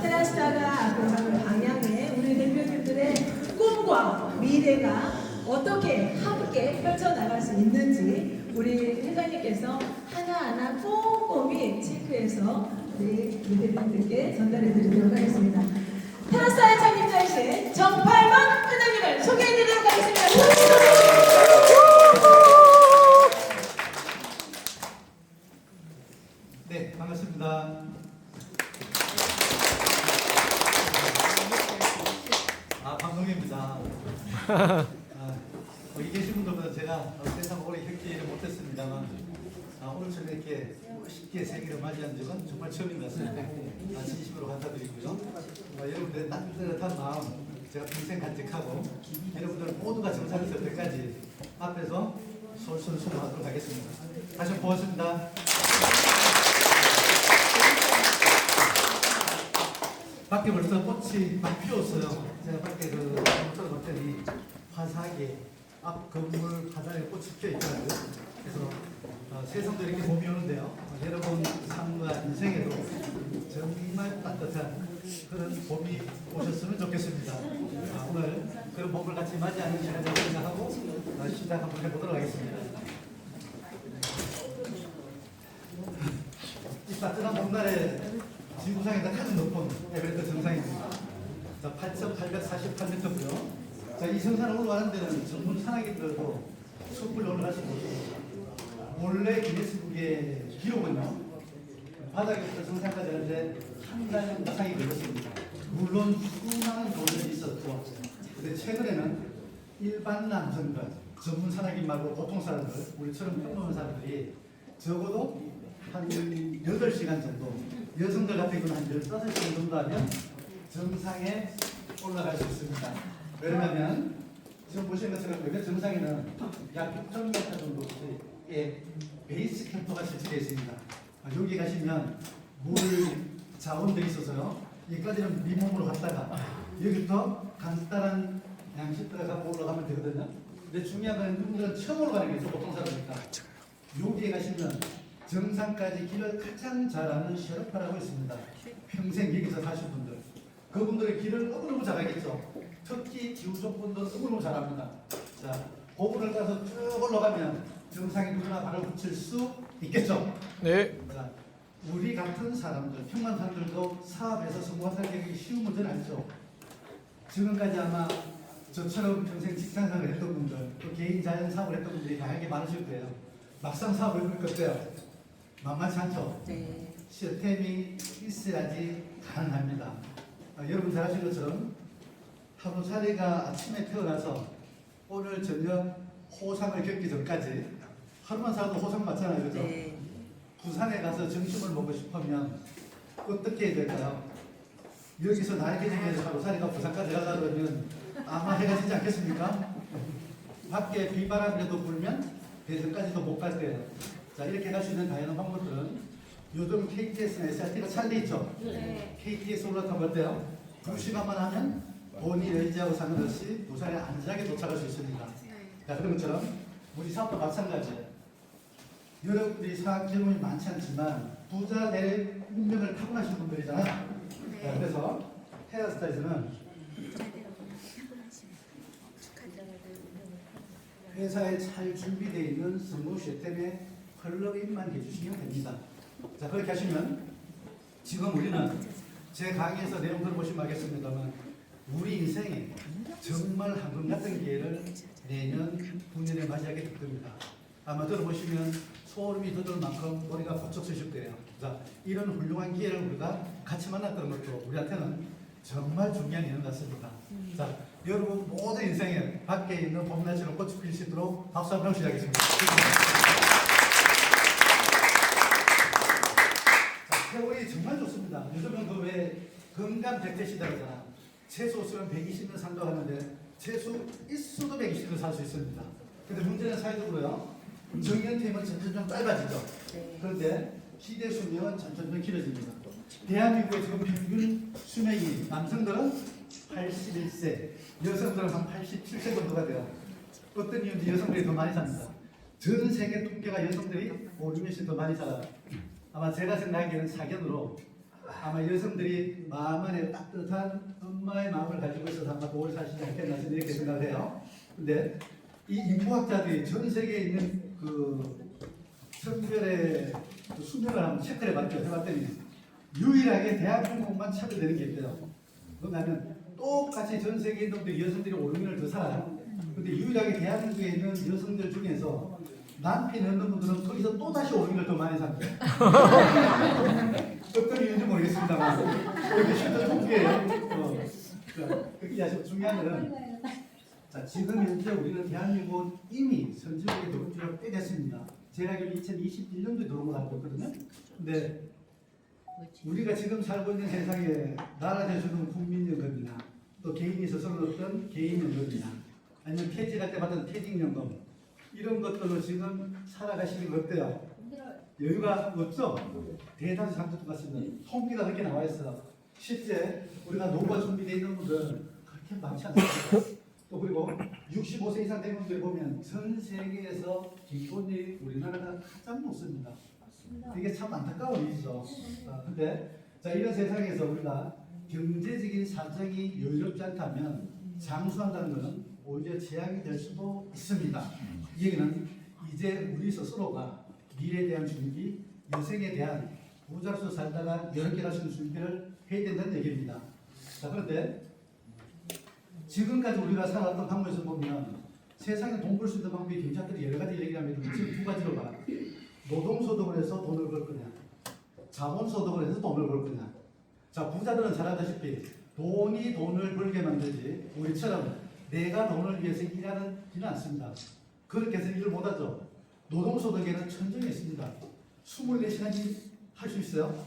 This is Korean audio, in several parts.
테라스타가 앞으로 가는 방향에 우리 대표님들의 꿈과 미래가 어떻게 함께 펼쳐나갈 수 있는지 우리 회장님께서 하나하나 꼼꼼히 체크해서 우리 대표님들께 전달해 드리도록 하겠습니다. 테라스타의 창립자이신 정팔만 회장님을 소개해 드리도록 하겠습니다. 네, 반갑습니다. 방송입니다. 여기 계신 분들보다 제가 세상 오래 겪지를 못했습니다만 오늘처럼 이렇게 쉽게 생일을 맞이한 적은 정말 처음인 것 같습니다. 진심으로 감사드리고요. 여러분들의 따뜻한 마음 제가 평생 간직하고 여러분들 모두가 정상에서 될 때까지 앞에서 솔솔 수고하도록 하겠습니다. 다시 한번 고맙습니다. 밖에 벌써 꽃이 막 피었어요. 제가 밖에 잘못을 봤더니 화사하게 앞 건물 화단에 꽃이 피어 있더라고요. 그래서 세상도 이렇게 봄이 오는데요. 여러분 삶과 인생에도 정말 따뜻한 그런 봄이 오셨으면 좋겠습니다. 오늘 그런 봄을 같이 맞이하는 시간을 생각하고 시작 한번 해보도록 하겠습니다. 이 따뜻한 봄날에 지구상에서 가장 높은 에베레스트 정상입니다. 8,848m고요. 이 성산을 올라가는 데는 전문 산악인들도 숲을 올라갈 수 없습니다. 원래 기네스북의 기록은요, 바닥에서 정상까지 하는데 한 달 이상이 걸렸습니다. 물론 수많은 도전이 있었고, 근데 최근에는 일반 남성들, 전문 산악인 말고 보통 사람들, 우리처럼 평범한 사람들이 적어도 한 8시간 정도, 여성들 같은 경우는 한 15시간 정도 하면 정상에 올라갈 수 있습니다. 왜냐하면 지금 보시는 것처럼 여기 정상에는 약 6,000m 정도의 베이스 캠프가 설치되어 있습니다. 여기 가시면 물 자원들이 있어서요. 여기까지는 밑몸으로 갔다가 여기부터 간단한 양식 들어가고 올라가면 되거든요. 근데 중요한 건 이분들은 처음 올라가는 게 있어, 보통 사람이니까. 여기에 가시면 정상까지 길을 가장 잘 아는 셰르파라고 있습니다. 평생 여기서 사신 분들. 그분들의 길을 너무너무 잘 알겠죠. 특히 기후조건도 너무너무 잘 압니다. 자, 고분을 가서 쭉 올라가면 정상에 누구나 발을 붙일 수 있겠죠. 네. 자, 우리 같은 사람들, 평범한 사람들도 사업에서 성공하기 쉬운 문제는 아니죠. 지금까지 아마 저처럼 평생 직장생활을 했던 분들, 또 개인 자연 사업을 했던 분들이 다양하게 많으실 거예요. 막상 사업을 해보니까 어때요? 만만치 않죠? 네. 시스템이 있어야지 가능합니다. 여러분 잘 아시는 것처럼 하루살이가 아침에 태어나서 오늘 저녁 호상을 겪기 전까지 하루만 살아도 호상 맞잖아요. 그죠? 네. 부산에 가서 점심을 먹고 싶으면 어떻게 해야 될까요? 여기서 날개중에서 하루살이가 부산까지 가다 그러면 아마 해가 지지 않겠습니까? 밖에 비바람이라도 불면 대전까지도 못 갈 거예요. 자, 이렇게 갈 수 있는 다양한 방법들은 요즘 KTX나 SRT가 잘 돼 있죠? 네. KTX 올라타면 어때요? 2시간만 하면 본인 의지하고 상관없이 부산에 안전하게 도착할 수 있습니다. 자, 그런 것처럼 우리 사업도 마찬가지예요. 여러분들이 사업 경험이 많지 않지만 부자 될 운명을 타고나신 분들이잖아요. 자, 그래서 테라스타에서는 회사에 잘 준비되어 있는 선거 시스템에 플러그인만 해주시면 됩니다. 자, 그렇게 하시면 지금 우리는 제 강의에서 내용 들어보시면 알겠습니다만 우리 인생에 정말 한금 같은 기회를 내년 후년에 맞이하게 될 겁니다. 아마 들어보시면 소름이 돋을 만큼 머리가 번쩍 서실 거예요. 자, 이런 훌륭한 기회를 우리가 같이 만났던 것도 우리한테는 정말 중요한 일인 것 같습니다. 자, 여러분 모든 인생에 밖에 있는 봄날처럼 꽃이 필 수 있도록 박수 한번 시작하겠습니다. 자, 세월이 정말 좋습니다. 요즘은 그 왜 건강 100대 시대잖아. 채소 없으면 120년 산다고 하는데 채소 있어도 120년 살 수 있습니다. 근데 문제는 사회적으로요. 정년퇴임은 점점 좀 짧아지죠. 그런데 기대 수명은 점점 길어집니다. 대한민국의 지금 평균 수명이 남성들은 81세, 여성들은 한 87세 정도가 돼요. 어떤 이유인지 여성들이 더 많이 삽니다. 전 세계 통계가 여성들이 5, 6년씩 더 많이 살아요. 아마 제가 생각하기에는 사견으로 아마 여성들이 마음 안에 따뜻한 엄마의 마음을 가지고 있어서 아마 오래 사시지 않겠나 이렇게 생각을 해요. 근데 이 인구학자들이 전 세계에 있는 그 성별의 그 수명을 한번 체크를 해봤더니 유일하게 대한민국만 차별되는 게 있대요. 그러면 똑같이 전 세계에 있는 여성들이 5년을 더 살아요. 근데 유일하게 대한민국에 있는 여성들 중에서 남편이 없는 분들은 거기서 또 다시 5년을 더 많이 산대요. 어떤 이유인지 모르겠습니다만 이렇게 실제 통계예요. 그게 아주 중요한 거는 자, 지금 현재 우리는 대한민국은 이미 선진국에 들어온 지가 꽤 됐습니다. 제가 알기로 2021년도에 들어온 걸 알고 있거든요. 근데 우리가 지금 살고 있는 세상에 나라 대주는 국민연금이나 또 개인이 스스로 얻던 개인연금이나 아니면 퇴직할 때 받은 퇴직연금 이런 것들로 지금 살아가시는 거 어때요? 여유가 없죠? 대다수 상도 똑같습니다. 통계가 그렇게 나와 있어. 실제 우리가 노후가 준비되어 있는 분들은 그렇게 많지 않습니다. 또 그리고 65세 이상 된 분들 보면 전 세계에서 기본이 우리나라가 가장 높습니다. 이게 참 안타까운 일이죠. 근데 자, 이런 세상에서 우리가 경제적인 사정이 여유롭지 않다면 장수한다는 것은 오히려 재앙이 될 수도 있습니다. 이 얘기는 이제 우리 스스로가 미래에 대한 준비, 여생에 대한 부자로서 살다가 여롭게 갈 수 있는 준비를 해야 된다는 얘기입니다. 자, 그런데 지금까지 우리가 살아왔던 방법에서 보면 세상에 돈 벌 수 있는 방법이 굉장히 여러 가지 얘기를 하면 지금 두 가지로 봐. 노동소득을 해서 돈을 벌 거냐, 자본소득을 해서 돈을 벌 거냐. 자, 부자들은 잘 아다시피 돈이 돈을 벌게 만들지 우리처럼 내가 돈을 위해서 일하지는 않습니다. 그렇게 해서 일을 못하죠. 노동소득에는 천정이 있습니다. 24시간이 할 수 있어요.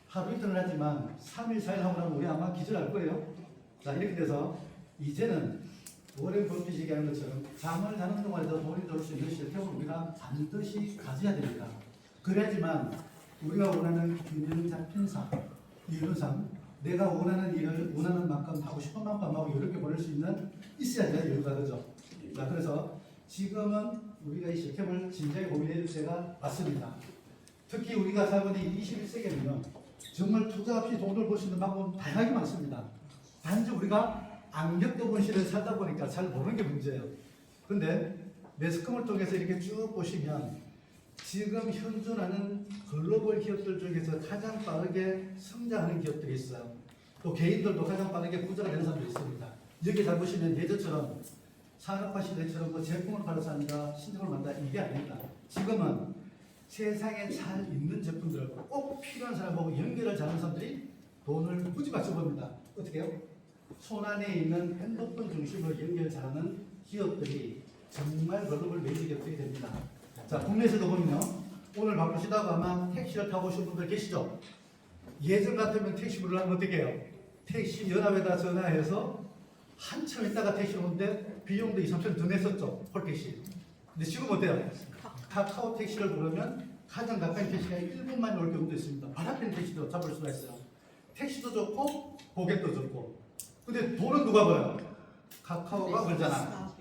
하루 이틀을 하지만 3일, 4일 하고 나면 우리 아마 기절할 거예요. 자, 이렇게 돼서 이제는 워렌 버핏이 얘기하는 것처럼 잠을 자는 동안에도 돈이 들어올 수 있는 시스템을 우리가 반드시 가져야 됩니다. 그래야지만 우리가 원하는 균형 잡힌 삶, 이런 삶, 내가 원하는 일을 원하는 만큼 하고 싶은 만큼 하고 이렇게 보낼 수 있어야지 여유가 되죠. 자, 그래서 지금은 우리가 이 시스템을 진작에 고민해 줄 때가 맞습니다. 특히 우리가 살고 있는 21세기에는요, 정말 투자 없이 돈을 벌 수 있는 방법은 다양하게 많습니다. 단지 우리가 안 겪어본 시대를 살다 보니까 잘 모르는 게 문제예요. 근데 매스컴을 통해서 이렇게 쭉 보시면 지금 현존하는 글로벌 기업들 중에서 가장 빠르게 성장하는 기업들이 있어요. 또 개인들도 가장 빠르게 부자가 되는 사람들이 있습니다. 여기 잘 보시면 예전처럼 산업화 시대처럼 뭐 제품을 팔아서 한다, 신종을 만다 이게 아닙니다. 지금은 세상에 잘 있는 제품들을 꼭 필요한 사람하고 연결을 잘하는 사람들이 돈을 굳이 맞춰봅니다. 어떻게 해요? 손 안에 있는 핸드폰 중심으로 연결 잘하는 기업들이 정말 글로벌 메이저 기업들이 됩니다. 자, 국내에서도 보면요, 오늘 바쁘시다고 아마 택시를 타고 오신 분들 계시죠? 예전 같으면 택시 부르려면 어떻게 해요? 택시 연합에다 전화해서 한참 있다가 택시를 오는데 비용도 2, 3천 더 냈었죠, 콜택시. 근데 지금 어때요? 카카오 택시를 부르면 가장 가까운 택시가 1분 만에 올 경우도 있습니다. 바로 앞에 있는 택시도 잡을 수가 있어요. 택시도 좋고 고객도 좋고. 근데 돈은 누가 벌어요? 카카오가 벌잖아.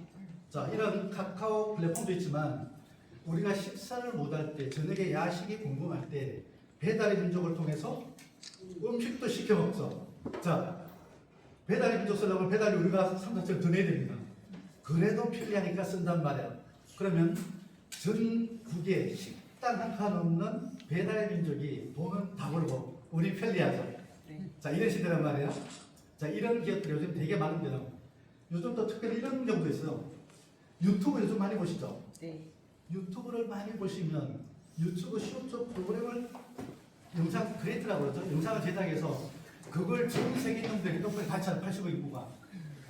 자, 이런 카카오 플랫폼도 있지만 우리가 식사를 못할 때, 저녁에 야식이 궁금할 때 배달의 민족을 통해서 음식도 시켜 먹죠. 자, 배달의 민족 쓰려면 배달이 우리가 3, 4천 더 내야 됩니다. 그래도 편리하니까 쓴단 말이야. 그러면 전국에 식당 한 칸 없는 배달의 민족이 돈은 다 벌고 우리 편리하죠. 자, 이런 시대란 말이에요. 자, 이런 기업들이 요즘 되게 많은데요. 요즘 또 특별히 이런 경우도 있어요. 유튜브 요즘 많이 보시죠? 네. 유튜브를 많이 보시면 유튜브 쇼츠 프로그램을 영상 크리에이터라고 그러죠. 영상을 제작해서 그걸 전 세계 놈들이 핸드폰에 같이 80억 인구가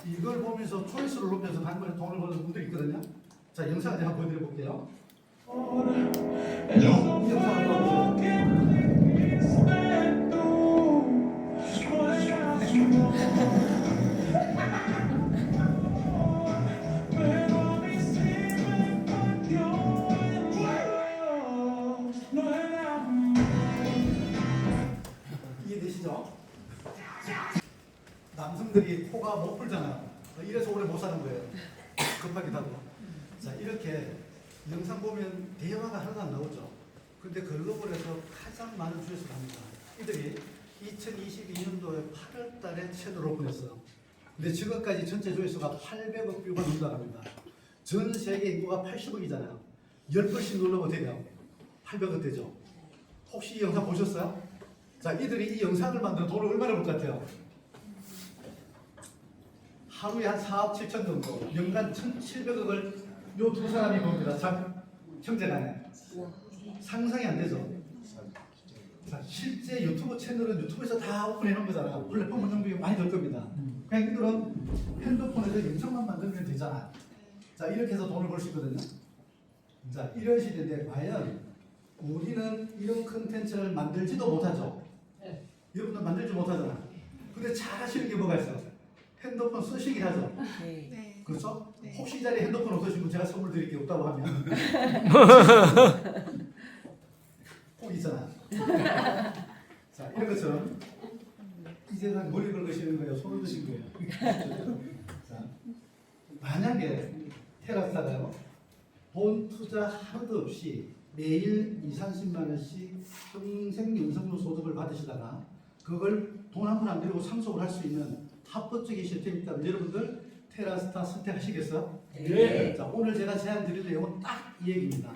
이걸 보면서 조회수를 높여서 한번에 돈을 버는 분들이 있거든요. 자, 영상을 제가 한번 보여드려 볼게요. 이 영상을 한번 보세요. 이해되시죠? 남성들이 코가 못 풀잖아요. 이래서 오래 못 사는 거예요. 급하기도 하고. 자, 이렇게 영상 보면 대화가 하나도 안 나오죠. 근데 글로벌에서 가장 많은 조회수를 합니다. 이들이 2022년도에 8월 달에 최초로 오픈했어요. 근데 지금까지 전체 조회수가 800억 뷰가 넘는다고 합니다. 전 세계 인구가 80억이잖아요. 10번씩 눌러보면 돼요. 800억 되죠. 혹시 이 영상 보셨어요? 자, 이들이 이 영상을 만들어 돈을 얼마나 벌 것 같아요? 하루에 한 4억 7천 정도, 연간 1,700억을 요 두 사람이 봅니다. 참 형제간에. 상상이 안 되죠. 자, 실제 유튜브 채널은 유튜브에서 다 오픈해 놓은 거잖아요. 플랫폼 운영비가 많이 들 겁니다. 그냥 이들은 핸드폰에서 영상만 만들면 되잖아. 자, 이렇게 해서 돈을 벌 수 있거든요. 자, 이런 시대인데 과연 우리는 이런 컨텐츠를 만들지도 못하죠. 여러분들 만들지 못하잖아. 근데 잘하시는 게 뭐가 있어? 핸드폰 쓰시긴 하죠. 네. 그렇죠? 네. 혹시 이 자리에 핸드폰 없으신 분 제가 선물 드릴 게 없다고 하면 꼭 있잖아. 자, 이런 것처럼 이제 머리 긁으시는 거예요? 손을 드신 거예요? 자, 만약에 테라스타가요, 돈 투자 하나도 없이 매일 20-30만 원씩 평생 연속으로 소득을 받으시다가 그걸 돈 한 푼 안 들이고 상속을 할 수 있는 합법적인 시스템이 있다면 여러분들 테라스타 선택하시겠어요? 네. 자, 오늘 제가 제안 드릴 내용은 딱 이 얘기입니다.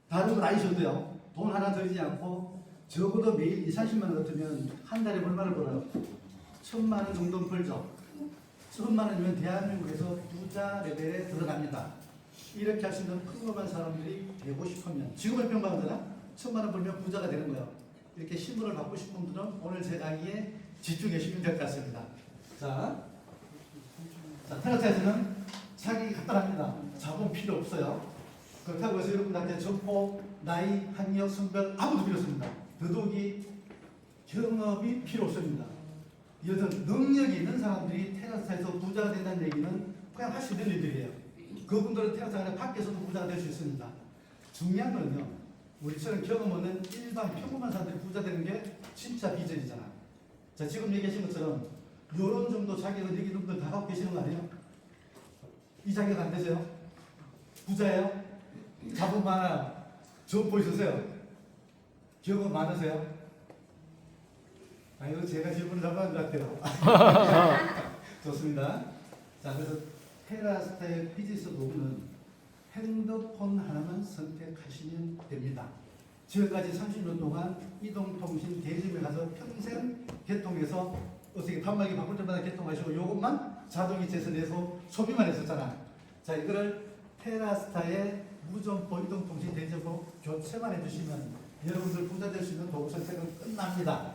다른 건 아니셔도요. 돈 하나 들이지 않고 적어도 매일 20-30만 원 같으면 한 달에 얼마를 벌어요? 1,000만 원 정도는 벌죠. 1,000만 원이면 대한민국에서 부자 레벨에 들어갑니다. 이렇게 할 수 있는 평범한 사람들이 되고 싶으면 지금은 평범하잖아. 1,000만 원 벌면 부자가 되는 거예요. 이렇게 신분을 받고 싶은 분들은 오늘 제 강의에 집중해주시면 될 것 같습니다. 자, 테라스에서는 자기 간단합니다. 자본 필요 없어요. 그렇다고 해서 여러분들한테 정보, 나이, 학력, 성별 아무도 필요 없습니다. 더더욱이 경업이 필요 없습니다. 여튼 능력이 있는 사람들이 테라스에서 부자가 된다는 얘기는 그냥 할 수 있는 일들이에요. 그분들은 테라스 안에 밖에서도 부자가 될 수 있습니다. 중요한 건요, 우리처럼 경험 없는 일반 평범한 사람들이 부자 되는 게 진짜 비전이잖아. 자, 지금 얘기하신 것처럼 요런 정도 자격은 여기 분들 다 갖고 계시는 거 아니에요? 이 자격 안 되세요? 부자예요? 자본 많아요? 좋은 보이세요? 경험 많으세요? 아, 이거 제가 질문을 잘못한 것 같아요. 좋습니다. 자, 그래서 테라스타의 비즈니스 부분은 핸드폰 하나만 선택하시면 됩니다. 지금까지 30년 동안 이동통신 대리점에 가서 평생 개통해서 어떻게 단말기 바꿀 때마다 개통하시고 요것만 자동이체해서 내서 소비만 했었잖아. 자, 이거를 테라스타의 무점포 이동통신 대리점으로 교체만 해주시면 여러분들 부자 될 수 있는 도구 선택은 끝납니다.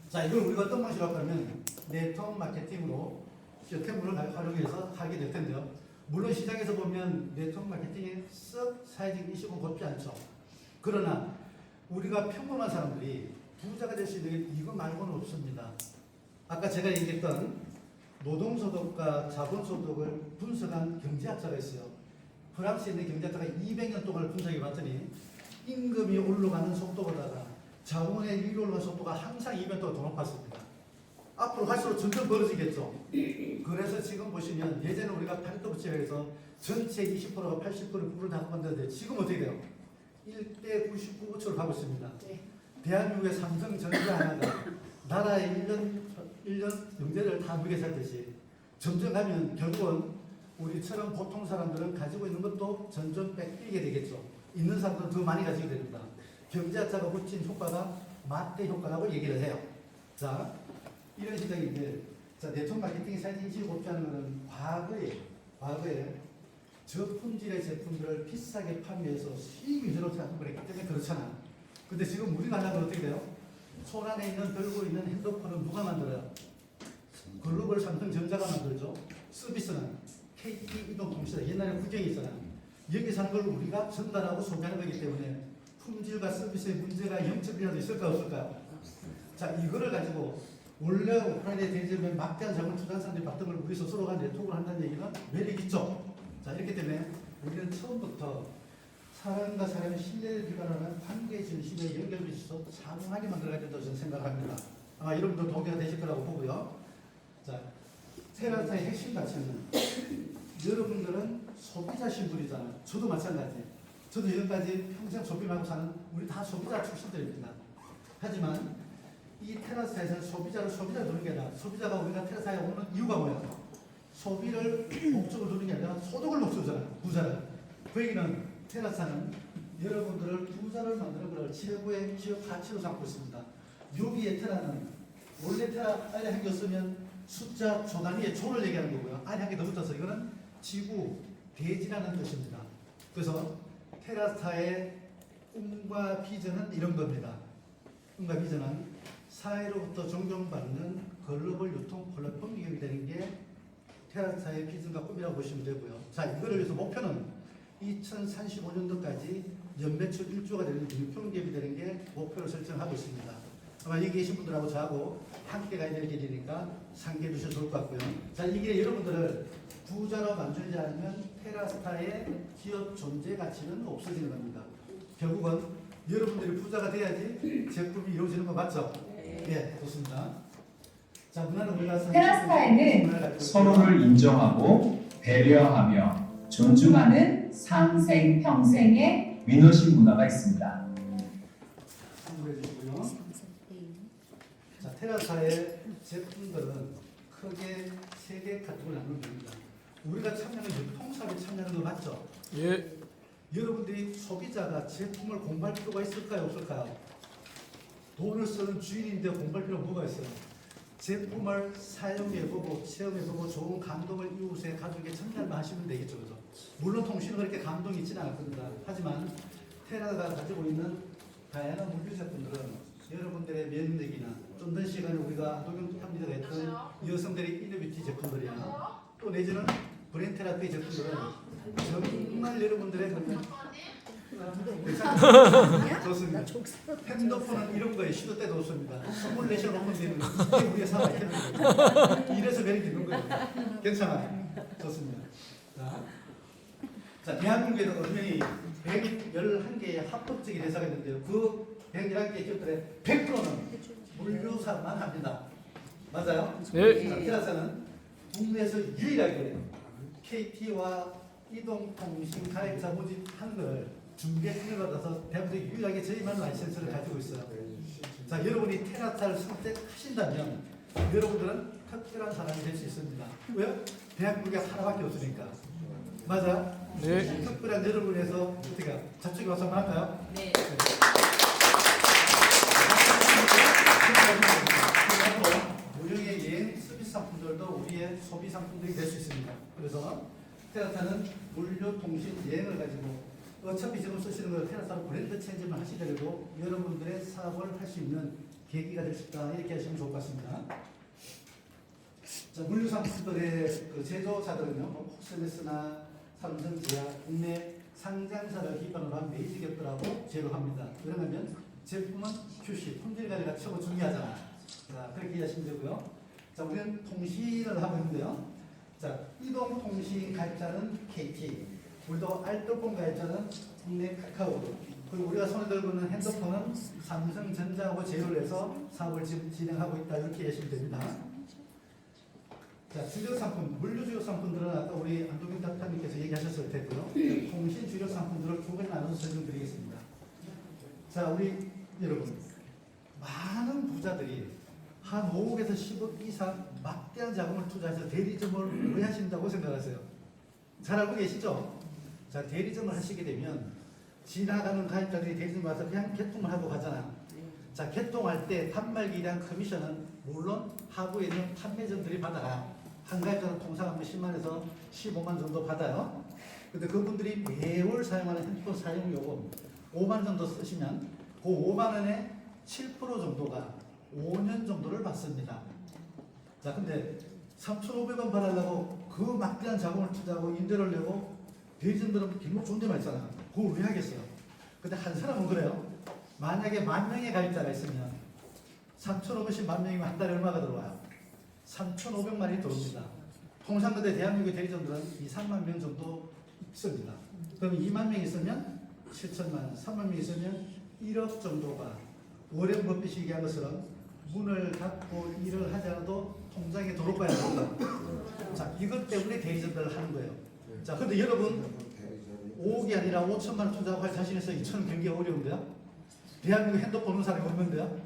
자, 이걸 우리가 어떤 방식으로 할까면 네트워크 마케팅으로 시스템을 활용해서 하게 될 텐데요. 물론 시장에서 보면 네트워크 마케팅에 썩 사회적 인식은 높지 않죠. 그러나 우리가 평범한 사람들이 부자가 될 수 있는 게 이거 말고는 없습니다. 아까 제가 얘기했던 노동소득과 자본소득을 분석한 경제학자가 있어요. 프랑스에 있는 경제학자가 200년 동안 분석해 봤더니 임금이 올라가는 속도보다가 자본의 일이 올라가는 속도가 항상 200년 동안 더 높았습니다. 앞으로 갈수록 점점 벌어지겠죠. 그래서 지금 보시면 예전에 우리가 팔도 부채에서 전체 20%가 80%를 부를 다 만드는데 지금 어떻게 돼요? 1대 99호초를 가고 있습니다. 대한민국의 삼성전자 하나가 나라의 1년 경제를 다 무게 살듯이 점점 가면 결국은 우리처럼 보통 사람들은 가지고 있는 것도 점점 뺏기게 되겠죠. 있는 사람들은 더 많이 가지게 됩니다. 경제학자가 붙인 효과가 맞대 효과라고 얘기를 해요. 자, 이런 시장인데, 자, 네트워크 마케팅이 사실 인식이 높지 않은 것은 과거에 저품질의 제품들을 비싸게 판매해서 수익 위주로 작업을 했기 때문에 그렇잖아. 근데 지금 우리가 하려면 어떻게 돼요? 손 안에 있는 들고 있는 핸드폰은 누가 만들어요? 글로벌 삼성전자가 만들죠. 서비스는 KT 이동통신, 옛날에 국경이 있잖아요. 여기서 하는 걸 우리가 전달하고 소비하는 거기 때문에 품질과 서비스에 문제가 0.1라도 있을까 없을까요? 자, 이거를 가지고 원래 오프라인에 대지면 막대한 자금을 투자한 사람들이 봤던 걸 우리 스스로가 네트워크를 한다는 얘기는 매력 있죠. 자, 이렇기 때문에 우리는 처음부터 사람과 사람의 신뢰를 기반하는 관계의 중심에 연결을 있어 사용하게 만들어야 된다고 저는 생각합니다. 아마 여러분도 동의가 되실 거라고 보고요. 자, 테라스타의 핵심 가치는 여러분들은 소비자 신분이잖아요. 저도 마찬가지예요. 저도 지금까지 평생 소비하고 사는 우리 다 소비자 출신들입니다. 하지만 이 테라스에서는 소비자를 두는 게 아니라 소비자가 우리가 테라스에 오는 이유가 뭐야? 소비를 목적으로 두는 게 아니라 소득을 목적으로 부자를. 그 얘기는 테라스는 여러분들을 부자를 만드는 걸 최고의 기업 가치로 삼고 있습니다. 여기에 테라는 원래 테라 아래 한 개 쓰면 숫자 조 단위의 조를 얘기하는 거고요. 아래 한 개 더 붙어서 이거는 지구 대지라는 뜻입니다. 그래서 테라스타의 꿈과 비전은 이런 겁니다. 꿈과 비전은 사회로부터 존경받는 글로벌 유통 플랫폼 기업이 되는 게 테라스타의 비전과 꿈이라고 보시면 되고요. 자, 이거를 위해서 목표는 2035년도까지 연매출 1조가 되는 유통 기업이 되는 게 목표를 설정하고 있습니다. 아마 여기 계신 분들하고 저하고 함께 가야 될 길이니까 상기해 주셔도 좋을 것 같고요. 자, 이게 여러분들을 부자로 만들지 않으면 테라스타의 기업 존재 가치는 없어지는 겁니다. 결국은 여러분들이 부자가 돼야지 제품이 이루어지는 거 맞죠? 네, 좋습니다. 자, 문화는 우리가 테라스타에는 서로를 인정하고 배려하며 존중하는 상생 평생의 위너십 문화가 있습니다. 참고해 주시고요. 자, 테라스타의 제품들은 크게 3개 카테고리를 나눕니다. 우리가 참여하는 유통사업에 참여하는 거 맞죠? 예. 여러분들이 소비자가 제품을 공부할 필요가 있을까요? 없을까요? 돈을 쓰는 주인인데 공부할 필요가 뭐가 있어요? 제품을 사용해보고 체험해보고 좋은 감동을 이웃에 가족에 전달만 하시면 되겠죠. 그죠? 물론 통신은 그렇게 감동이 있지는 않을 겁니다. 하지만 테라가 가지고 있는 다양한 물류 제품들은 여러분들의 면역력이나 좀 더 시간에 우리가 안동경 탐지자가 했던 여성들의 이너비티 제품들이나 또 내지는 브랜테라피 제품들은 정말 여러분들의 좋습니다. 핸드폰은 이런 거에 시도 때도 없습니다. 24시간 오면 되는 이게 우리의 사업 아이템입니다. 이래서 매력이 있는 거예요. 괜찮아요. 좋습니다. 자, 대한민국에는 언론이 111개의 합법적인 회사가 있는데요. 그 111개 기업들의 100%는 물류사만 합니다. 맞아요? 네. 자, 테라스는 국내에서 유일하게 KT와 이동통신 가입자 모집하는 걸 중개 승인받아서 대한민국 유일하게 저희만 라이센스를 가지고 있어요. 자, 여러분이 테라스를 선택하신다면 여러분들은 특별한 사람이 될 수 있습니다. 왜요? 대한민국에 하나밖에 없으니까. 맞아요? 네. 특별한 여러분을 위해서 어떻게 저쪽에 와서 한번 할까요? 네. 무료의 여행 서비스 상품들도 우리의 소비 상품들이 될 수 있습니다. 그래서 테라스는 물류, 통신, 여행을 가지고 어차피 지금 쓰시는 거 테라스로 브랜드 체인지만 하시더라도 여러분들의 사업을 할 수 있는 계기가 될 수 있다. 이렇게 하시면 좋을 것 같습니다. 자, 물류 상품들의 그 제조사들은요, 뭐 코스메스나 삼성제약, 국내 상장사를 기반으로 한 메이저 기업들하고 제휴합니다. 왜냐하면 제품은 QC, 품질 관리가 최고 중요하잖아요. 자, 그렇게 이해하시면 되고요. 자, 우리는 통신을 하고 있는데요. 자, 이동통신 가입자는 KT, 우리도 알뜰폰 가입자는 국내 카카오, 그리고 우리가 손에 들고 있는 핸드폰은 삼성전자하고 제휴를 해서 사업을 지금 진행하고 있다. 이렇게 이해하시면 됩니다. 자, 주력 상품, 물류 주력 상품들은 아까 우리 안동균 답사님께서 얘기하셨을 테고요. 통신 주력 상품들을 두 가지 나눠서 설명드리겠습니다. 자, 우리 여러분, 많은 부자들이 한 5억에서 10억 이상 막대한 자금을 투자해서 대리점을 왜 하신다고 생각하세요? 잘 알고 계시죠? 자, 대리점을 하시게 되면 지나가는 가입자들이 대리점 와서 그냥 개통을 하고 가잖아요. 자, 개통할 때 단말기에 대한 커미션은 물론 하부에 있는 판매점들이 받아요. 한 가입자는 통상 한 10만에서 15만 정도 받아요. 근데 그분들이 매월 사용하는 핸드폰 사용요금 5만 정도 쓰시면 그 5만 원의 7% 정도가 5년 정도를 받습니다. 자, 근데 3,500원 받으려고 그 막대한 자금을 투자하고 임대를 내고 대리점들은 길목 좋은 데만 있잖아요. 그걸 왜 하겠어요? 근데 한 사람은 그래요. 만약에 10,000명의 가입자가 있으면 3,500씩 10,000명이면 한 달에 얼마가 들어와요? 3,500만이 들어옵니다. 통상 근데 대한민국의 대리점들은 2, 3만 명 정도 있습니다. 그럼 2만 명 있으면 7천만, 3만 명 있으면 1억 정도가 워렌 버핏이 얘기한 것처럼 문을 닫고 일을 하지 않아도 통장에 들어가야 합니다. 자, 이것 때문에 대리점들을 하는 거예요. 자, 근데 여러분 5억이 아니라 5천만 원 투자하고 할 자신 있어요? 2천원 경기가 어려운데요? 대한민국 핸드폰 오는 사람이 없는데요?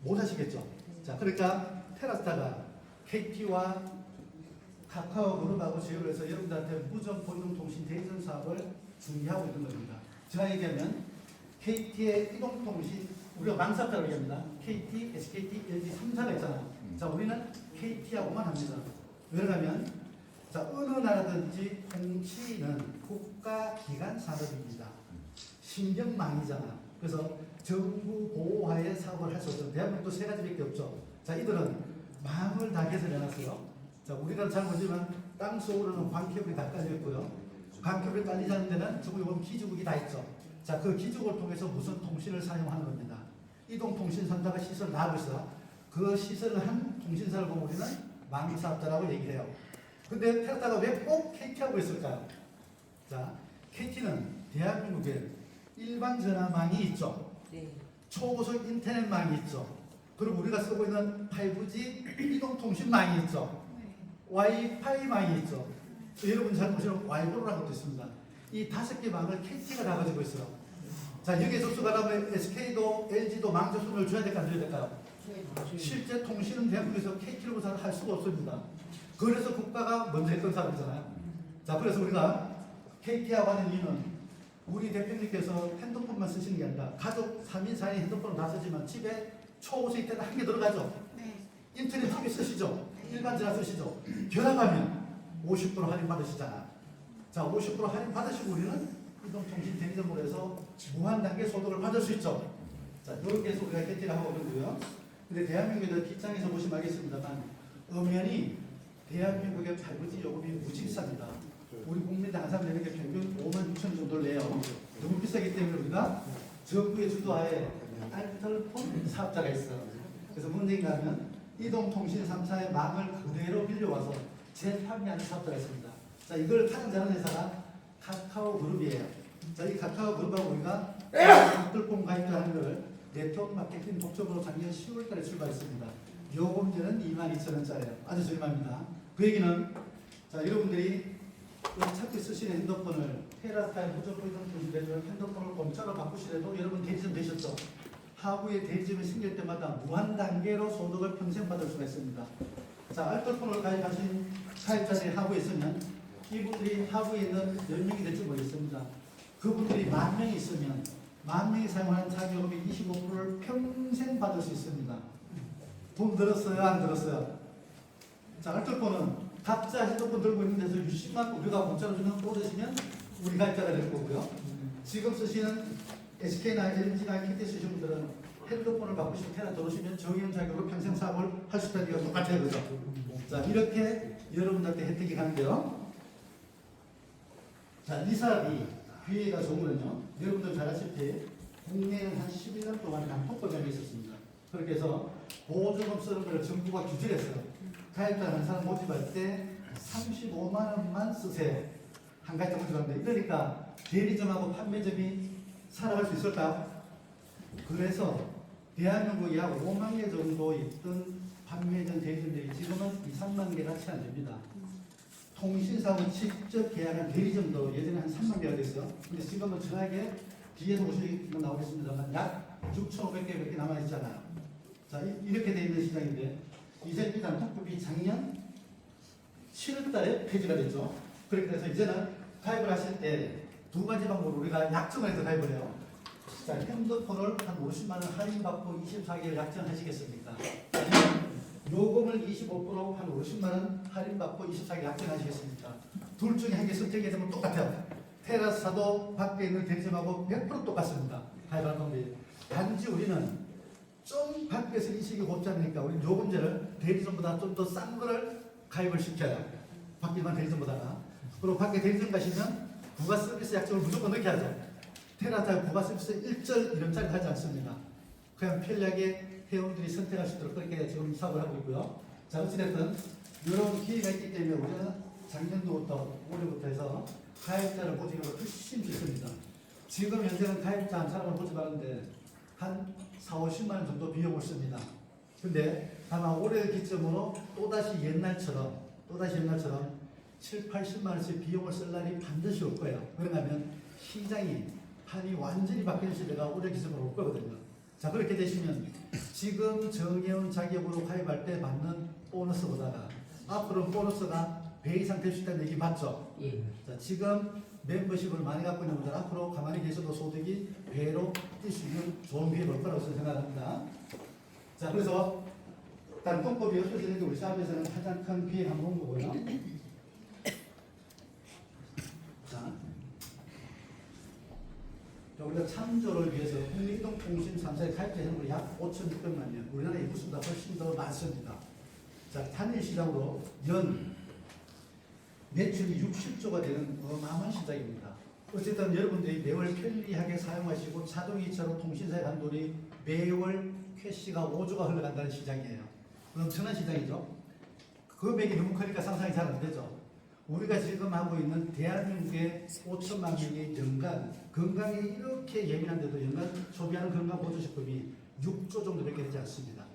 못 하시겠죠. 자, 그러니까 테라스타가 KT와 카카오 그룹하고 제휴를 해서 여러분들한테 무전 보이동통신 대리점 사업을 준비하고 있는 겁니다. 제가 얘기하면 KT의 이동통신, 우리가 망사업자라고 얘기합니다. KT, SKT, LG 3사가 있잖아요. 자, 우리는 KT하고만 합니다. 왜냐하면 자, 어느 나라든지 통치는 국가기관 산업입니다. 신경망이잖아. 그래서 정부 보호하에 사업을 할 수 없죠. 대한민국도 세 가지밖에 없죠. 자, 이들은 망을 다 개설해놨어요. 자, 우리가 잘 모르지만 땅 속으로는 광케이블이 다 깔려 있고요. 광케이블이 깔리지 않는 데는 저기 보면 기지국이 다 있죠. 자, 그 기지국을 통해서 무선 통신을 사용하는 겁니다. 이동통신선사가 시설을 나가고 있어. 그 시설을 한 통신사를 보면 우리는 망사업자라고 얘기해요. 근데 테라스타가 왜 꼭 KT하고 있을까요? 자, KT는 대한민국에 일반 전화망이 있죠. 초고속 인터넷망이 있죠. 그리고 우리가 쓰고 있는 5G 이동통신망이 있죠. 와이파이망이 있죠. 여러분 잘 보시는 와이보라는 것도 있습니다. 이 5개 망을 KT가 다 가지고 있어요. 자, 여기에 접수가 하면 SK도 LG도 망 접수를 줘야 될까 안 줘야 될까요? 실제 통신은 대한민국에서 KT로 구사를 할 수가 없습니다. 그래서 국가가 먼저 했던 사람이잖아요. 자, 그래서 우리가 KT하고 하는 이유는 우리 대표님께서 핸드폰만 쓰시는 게 아니라 가족 3인, 4인 핸드폰을 다 쓰지만 집에 초고속 인터넷 한 개 들어가죠. 인터넷 TV 쓰시죠. 일반 전화 쓰시죠. 결합하면 50% 할인 받으시잖아. 자, 50% 할인 받으시고 우리는 이동통신 대리점으로 해서 무한 단계 소득을 받을 수 있죠. 자, 이렇게 해서 우리가 KT를 하고 있고요. 근데 대한민국의 기장에서 보시면 알겠습니다만 엄연히 대한민국의 5G 요금이 무지비쌉니다. 우리 국민당 한 사람에게 평균 5만 6천 정도를 내요. 너무 비싸기 때문에 우리가 정부의 주도하에 알뜰폰 사업자가 있어요. 그래서 문제가 하면 이동통신 3사의 망을 그대로 빌려와서 재판매하는 사업자가 있습니다. 자, 이걸 타장자는 회사가 카카오 그룹이에요. 자, 이 카카오 그룹하고 우리가 알뜰폰 가입자하는 걸 네트워크 마케팅 독점으로 작년 10월달에 출발했습니다. 요금제는 22,000원짜리예요. 아주 저렴합니다. 그 얘기는 자, 여러분들이 어차피 쓰시는 핸드폰을 테라스타에 무조건 이동통신대전 핸드폰을 공짜로 바꾸시더라도 여러분 대리점 되셨죠? 하부에 대리점이 생길 때마다 무한 단계로 소득을 평생 받을 수가 있습니다. 자, 알뜰폰을 가입하신 가입자들이 하부에 있으면 이분들이 하부에 있는 몇 명이 될지 모르겠습니다. 그분들이 10,000명이 있으면 10,000명이 사용하는 자기요금의 25%를 평생 받을 수 있습니다. 돈 들었어요? 안 들었어요? 자, 알뜰폰은 각자 핸드폰 들고 있는 데서 60만 우리가 공짜로 주는 거 얻으시면 우리 가입자가 될 거고요. 지금 쓰시는 SK나 LG나 KT 쓰시는 분들은 핸드폰을 바꾸시고 테라 들어오시면 정의연 자격으로 평생 사업을 할 수 있다는 게 똑같아요. 그죠? 자, 이렇게 여러분들한테 혜택이 가는데요. 자, 이 사업이 기회가 좋은 거는요. 여러분들 잘 아시다시피 국내에는 한 11년 동안 강폭법이 있었습니다. 그렇게 해서 보조금 쓰는 걸 정부가 규제를 했어요. 가입자 한 사람 모집할 때 35만 원만 쓰세요. 한 가지 모집하는데 이러니까 대리점하고 판매점이 살아갈 수 있을까요? 그래서 대한민국에 약 5만 개 정도 있던 판매점 대리점들이 지금은 2, 3만 개가 채 안 됩니다. 통신사하고 직접 계약한 대리점도 예전에 한 3만 개가 됐어요. 근데 지금은 정확하게 뒤에서 보시면 나오겠습니다만 약 6,500개밖에 남아있잖아요. 자, 이렇게 되어 있는 시장인데 이제 이 단톡법이 작년 7월 달에 폐지가 됐죠. 그렇게 돼서 이제는 가입을 하실 때 두 가지 방법으로 우리가 약정을 해서 가입을 해요. 자, 핸드폰을 한 50만 원 할인받고 24개월 약정하시겠습니까? 요금을 25%한 50만 원 할인받고 24개월 약정하시겠습니까? 둘 중에 한 개 선택이 되면 똑같아요. 테라스도 밖에 있는 대리점하고 100% 똑같습니다. 가입하는 방법이. 단지 우리는 좀 밖에서 인식이 곱지 않으니까 우리 요금제를 대리점보다 좀 더 싼 거를 가입을 시켜요. 밖에 있는 대리점보다가. 그리고 밖에 대리점 가시면 부가 서비스 약정을 무조건 넣게 하죠. 테라스에 부가 서비스 1절 이름짜리 하지 않습니다. 그냥 편리하게 회원들이 선택할 수 있도록 그렇게 지금 사업을 하고 있고요. 자, 어찌됐든 이런 기회가 있기 때문에 우리는 작년도부터 올해부터 해서 가입자를 모집하고 열심히 있습니다. 지금 현재는 가입자 한 사람을 모집하는데 한 4, 50만 원 정도 비용을 씁니다. 근데 다만 올해 기점으로 또다시 옛날처럼 7, 80만 원씩 비용을 쓸 날이 반드시 올 거예요. 왜냐하면 시장이 판이 완전히 바뀌는 시대가 올해 기점으로 올 거거든요. 자, 그렇게 되시면 지금 정해온 자격으로 가입할 때 받는 보너스보다가 앞으로 보너스가 배 이상 될 수 있다는 얘기 맞죠? 예. 자, 지금 멤버십을 많이 갖고 있는 분들 앞으로 가만히 계셔도 소득이 배로 뛸 수 있는 좋은 기회가 올 거라고 생각합니다. 자, 그래서 단통법이 없어지는 게 우리 사업에서는 가장 큰 기회 한 번 거고요. 자, 우리가 참조를 위해서 국민이동통신 3사에 가입되는 우리 약 5,600만 명, 우리나라 인구수보다 훨씬 더 많습니다. 자, 단일 시장으로 연 매출이 60조가 되는 어마어마한 시장입니다. 어쨌든 여러분들이 매월 편리하게 사용하시고 자동이체로 통신사에 간 돈이 매월 캐시가 5조가 흘러간다는 시장이에요. 엄청난 시장이죠. 금액이 너무 크니까 상상이 잘 안 되죠. 우리가 지금 하고 있는 대한민국의 5천만 명이 연간 건강에 이렇게 예민한데도 연간 소비하는 건강보조식품이 6조 정도밖에 되지 않습니다.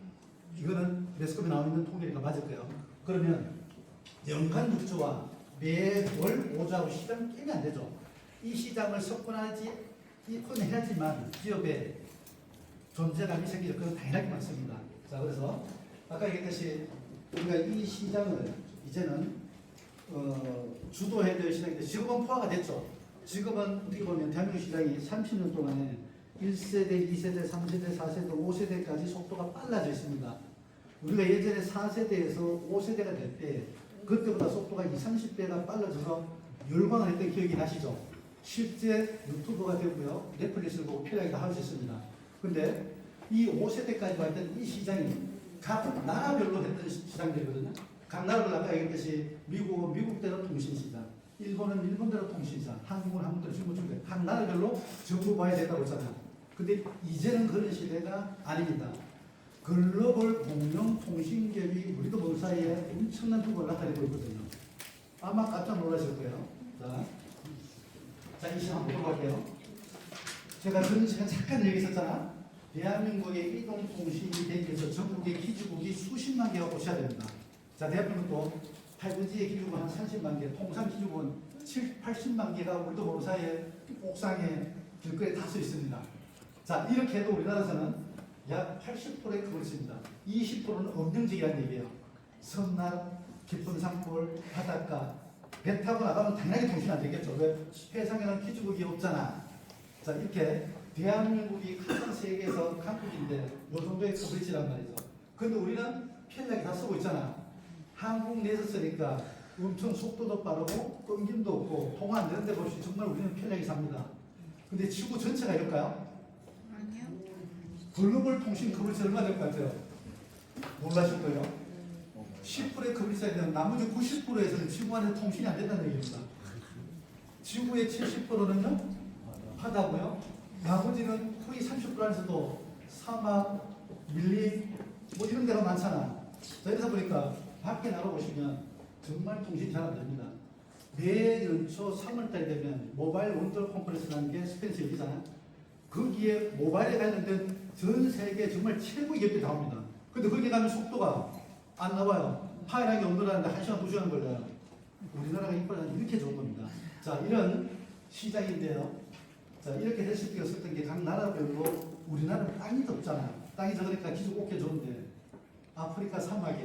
이거는 매스컴에 나와 있는 통계니까 맞을 거예요. 그러면 연간 6조와 매월 5조하고 시장 깨면 안 되죠. 이 시장을 석권해야지만 기업에 존재감이 생기죠. 그건 당연하게 많습니다. 자, 그래서 아까 얘기했듯이 우리가 이 시장을 이제는 주도해야 될 시장인데 지금은 포화가 됐죠. 지금은 어떻게 보면 대한민국 시장이 30년 동안에 1세대, 2세대, 3세대, 4세대, 5세대까지 속도가 빨라져 있습니다. 우리가 예전에 4세대에서 5세대가 될 때 그때보다 속도가 20, 30배가 빨라져서 열광을 했던 기억이 나시죠? 실제 유튜버가 되고요. 넷플릭스를 보고 편하게 다 할 수 있습니다. 근데 이 5세대까지 왔던 이 시장이 각 나라별로 했던 시장들이거든요. 각 나라별로 아까 얘기했듯이 미국은 미국대로 통신시장, 일본은 일본대로 통신시장, 한국은 한국대로 중국대로 각 나라별로 정부 봐야 된다고 했잖아요. 근데 이제는 그런 시대가 아닙니다. 글로벌 공룡 통신기업이 우리도 모르는 사이에 엄청난 규모를 나타내고 있거든요. 아마 깜짝 놀라실 거예요. 자, 이 시간 한번 볼게요. 제가 그런 시간 잠깐 얘기했었잖아. 대한민국의 이동통신이 되기 위해서 전국의 기지국이 수십만 개가 오셔야 됩니다. 자, 대한민국도 8분지의 기지국은 한 30만 개, 통상 기지국은 80만 개가 우리도 모르는 사이에 옥상에 길거리에 다 서 있습니다. 자, 이렇게 해도 우리나라에서는 약 80%의 그걸 있습니다. 20%는 엄정지기라는 얘기예요. 섬날, 깊은 산골, 바닷가, 배 타고 나가면 당연히 통신 안 되겠죠. 왜? 해상에는 기지국이 없잖아. 자, 이렇게 대한민국이 가장 세계에서 강국인데 요 정도의 커버리지란 말이죠. 근데 우리는 편리하게 다 쓰고 있잖아. 한국 내에서 쓰니까 엄청 속도도 빠르고 끊김도 없고 통화 안 되는데 볼 수 정말 우리는 편리하게 삽니다. 근데 지구 전체가 이럴까요? 글로벌 통신 커버리지 얼마 될 것 같아요? 놀라실 거예요. 10%의 커버리지가 되면 나머지 90%에서는 지구 안에서 통신이 안 된다는 얘기입니다. 지구의 70%는요? 바다고요. 나머지는 거의 30% 안에서도 사막, 밀림, 뭐 이런 데가 많잖아. 자, 이래서 보니까 밖에 나가보시면 정말 통신이 잘 안 됩니다. 내년초 3월달이 되면 모바일 원더 컨퍼런스라는 게 스페인에서 열리잖아요. 거기에 모바일에 관련된 전 세계 정말 최고의 기업들이 나옵니다. 근데 거기 가면 속도가 안 나와요. 파일하게 업로드하는데 1시간, 2시간 걸려요. 우리나라가 이빨은 이렇게 좋은 겁니다. 자, 이런 시장인데요. 자, 이렇게 됐을 때 없었던 게 각 나라별로 우리나라는 땅이 덥잖아요. 땅이 적으니까 기술 옥게 좋은데 아프리카 사막이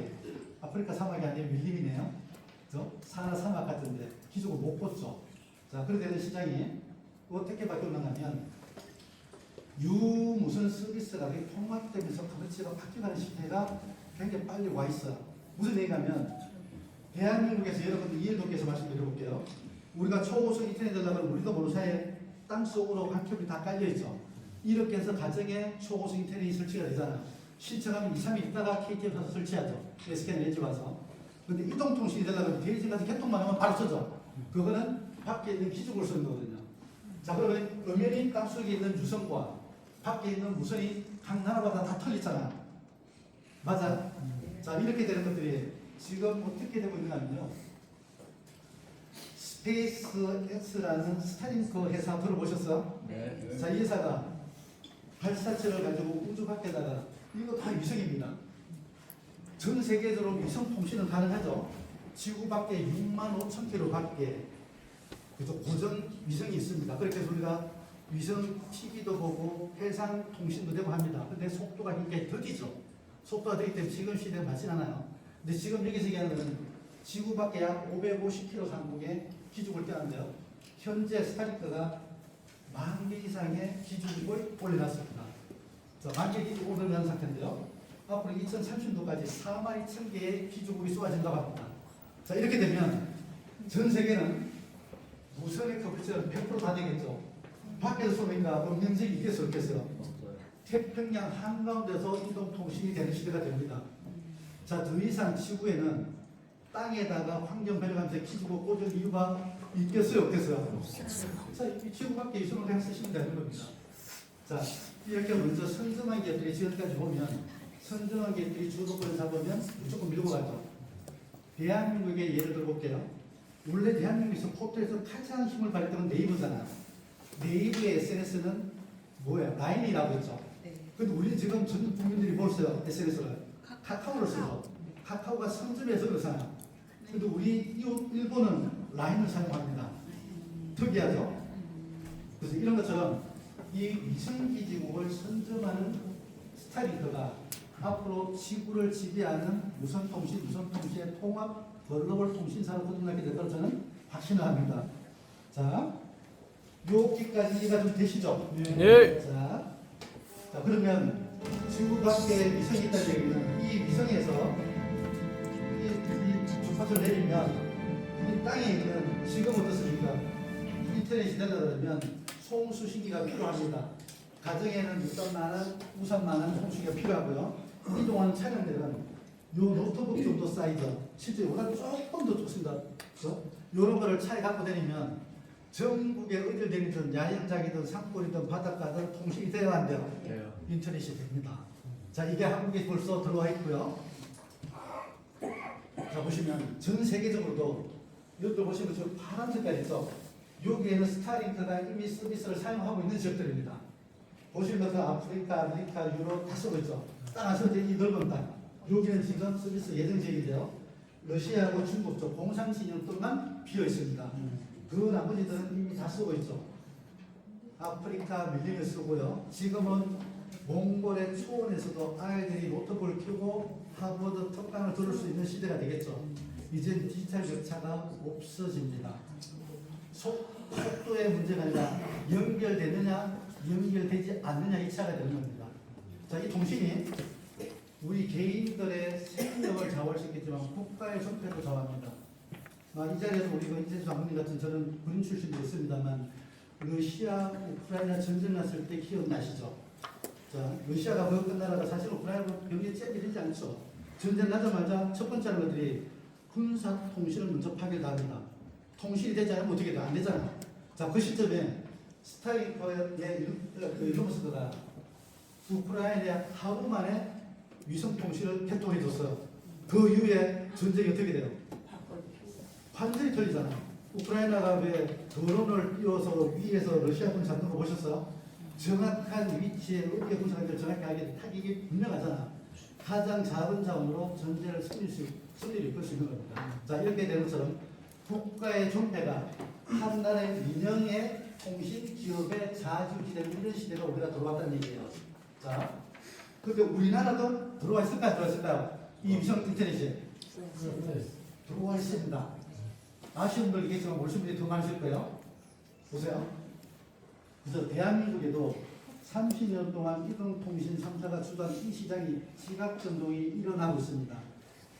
아니라 밀림이네요. 그죠? 사하라 사막 같은데 기죽을 못 꽂죠. 자, 그렇게 되는 시장이 어떻게 바뀌었냐면 무슨 서비스가 통합되면서 커버치가 바뀌어가는 시대가 굉장히 빨리 와 있어요. 무슨 얘기냐면 대한민국에서 여러분들 이해를 돕기 위해서 말씀드려볼게요. 우리가 초고속 인터넷 들어가면 우리도 모르는 사이에 땅속으로 각 케이블이 다 깔려있죠. 이렇게 해서 가정에 초고속 인터넷이 설치가 되잖아요. 신청하면 2, 3일 있다가 KTX 가서 설치하죠. SK는 렌즈 와서. 근데 이동통신이 되려면 대리점 가서 개통만 하면 바로 쳐져. 그거는 밖에 있는 기죽을 쓰는 거거든요. 자, 그러면 엄연히 땅속에 있는 유선과 밖에 있는 무선이 각 나라마다 다 틀리잖아. 맞아? 자, 이렇게 되는 것들이 지금 어떻게 되고 있느냐면요. 스페이스X라는 스타링크 회사 들어보셨어요? 네. 자, 이 회사가 발사체를 가지고 우주 밖에다가 이거 다 위성입니다. 전 세계적으로 위성 통신은 가능하죠. 지구 밖에 6만 5천 킬로 밖에 그죠 고정 위성이 있습니다. 그렇게 해서 우리가 위성 TV도 보고 해상 통신도 되고 합니다. 근데 속도가 굉장히 더디죠. 속도가 더디 때문에 지금 시대에 맞진 않아요. 근데 지금 여기서 얘기하는 것은 지구 밖에 약 550km 상공에 기죽을 떼는데요. 현재 스타링크가 10,000개 이상의 기죽을 올려놨습니다. 자, 10,000개 기죽을 올려놓은 상태인데요. 앞으로 2030년도까지 42,000개의 기죽이 쏘아진다고 합니다. 자, 이렇게 되면 전 세계는 무선의 커플처럼 100%다 되겠죠. 밖에서 쏘니까 운명적이 있겠어 없겠어요? 태평양 한가운데서 이동통신이 되는 시대가 됩니다. 자, 더 이상 지구에는 땅에다가 환경 변화하면서 기주고 꽂을 이유가 있겠어요 없겠어요? 자, 이 지구 밖에 위성을 그냥 쓰시면 되는 겁니다. 자, 이렇게 먼저 선점한 기업들이 지금까지 보면 선점한 기업들이 주도권을 잡으면 무조건 밀고 가죠. 대한민국의 예를 들어볼게요. 원래 대한민국에서 포털에서 가장 힘을 발휘했던 네이버잖아요. 네이버의 SNS는 뭐예요? 라인이라고 했죠. 근데 우리 지금 전 국민들이 뭘 써요? SNS를? 카카오를 쓰죠. 카카오가 선점해서 그렇잖아요. 근데 우리 일본은 라인을 사용합니다. 특이하죠? 그래서 이런 것처럼 이 위성기지국을 선점하는 스타링크가 앞으로 지구를 지배하는 무선통신의 통합 글로벌 통신사로 거듭나게 될 거로 저는 확신을 합니다. 자, 여기까지 이해가 좀 되시죠? 네. 자, 그러면 지구 밖에 위성이 있다는 얘기는 이 위성에서 이 주파수를 내리면 이 땅에 있는 지금 어떻습니까? 인터넷이 되려면 송수신기가 필요합니다. 가정에는 우선만한 송수기가 필요하고요. 이동하는 차량들은 요 노트북 정도 사이즈, 실제 보다 조금 더 좋습니다. 그렇죠? 이런 거를 차에 갖고 다니면 전국에 어딜 다니든 야영장이든 산골이든 바닷가든 통신이 되어야 안 돼요. 인터넷이 됩니다. 자, 이게 한국에 벌써 들어와 있고요. 자, 보시면 전 세계적으로도 여기 보시면 저 파란 색깔 있죠? 여기에는 스타링크가 이미 서비스를 사용하고 있는 지역들입니다. 보시는 것은 아프리카, 아메리카, 유럽 다 쓰고 있죠. 따라서 이제 이 넓은 땅. 여기는 지금 서비스 예정 지역인데요. 러시아하고 중국 쪽 공산진영들만 비어 있습니다. 그 나머지들은 이미 다 쓰고 있죠. 아프리카 밀림을 쓰고요. 지금은 몽골의 초원에서도 아이들이 노트북을 켜고 하버드 특강을 들을 수 있는 시대가 되겠죠. 이제 디지털 격차가 없어집니다. 속도의 문제가 아니라 연결되느냐 연결되지 않느냐 이 차가 되는 겁니다. 자, 이 통신이 우리 개인들의 생명을 좌우할 수 있겠지만 국가의 존폐도 좌우합니다. 이 자리에서 우리 이재수 장군님 같은 저는 군인 출신도 있습니다만 러시아 우크라이나 전쟁 났을 때 기억나시죠? 자, 러시아가 먹은 나라가 사실 우크라이나 병력이 잽이 되지 않죠. 전쟁 나자마자 첫 번째 하는 것들이 군사 통신을 먼저 파괴합니다. 통신이 되지 않으면 어떻게 돼요? 안 되잖아요. 자, 그 시점에 스타링크의 일론머스크가 우크라이나에 하루 만에 위성 통신을 개통해 줬어요. 그 이후에 전쟁이 어떻게 돼요? 완전히 틀리잖아요. 우크라이나가 왜 드론을 띄워서 위에서 러시아군 잡는 거 보셨어요? 정확한 위치에 어디에 군사관계를 정확히 알게 타격이 분명하잖아. 가장 작은 자원으로 전쟁을 승리를 이끌 수 있는 겁니다. 자, 이렇게 되는 것처럼 국가의 존폐가 한 나라의 민영의 통신 기업의 자주지되는 이런 시대가 우리가 들어왔다는 얘기예요. 자, 근데 우리나라도 들어와 있을까요? 들어와 있을까요? 이 위성 인터넷이 들어와 있습니다. 아시는 분들 계시지만 모르시는 분들이 더 많으실 거예요. 보세요. 그래서 대한민국에도 30년 동안 이동통신 3사가 주도한 이 시장이 지각전동이 일어나고 있습니다.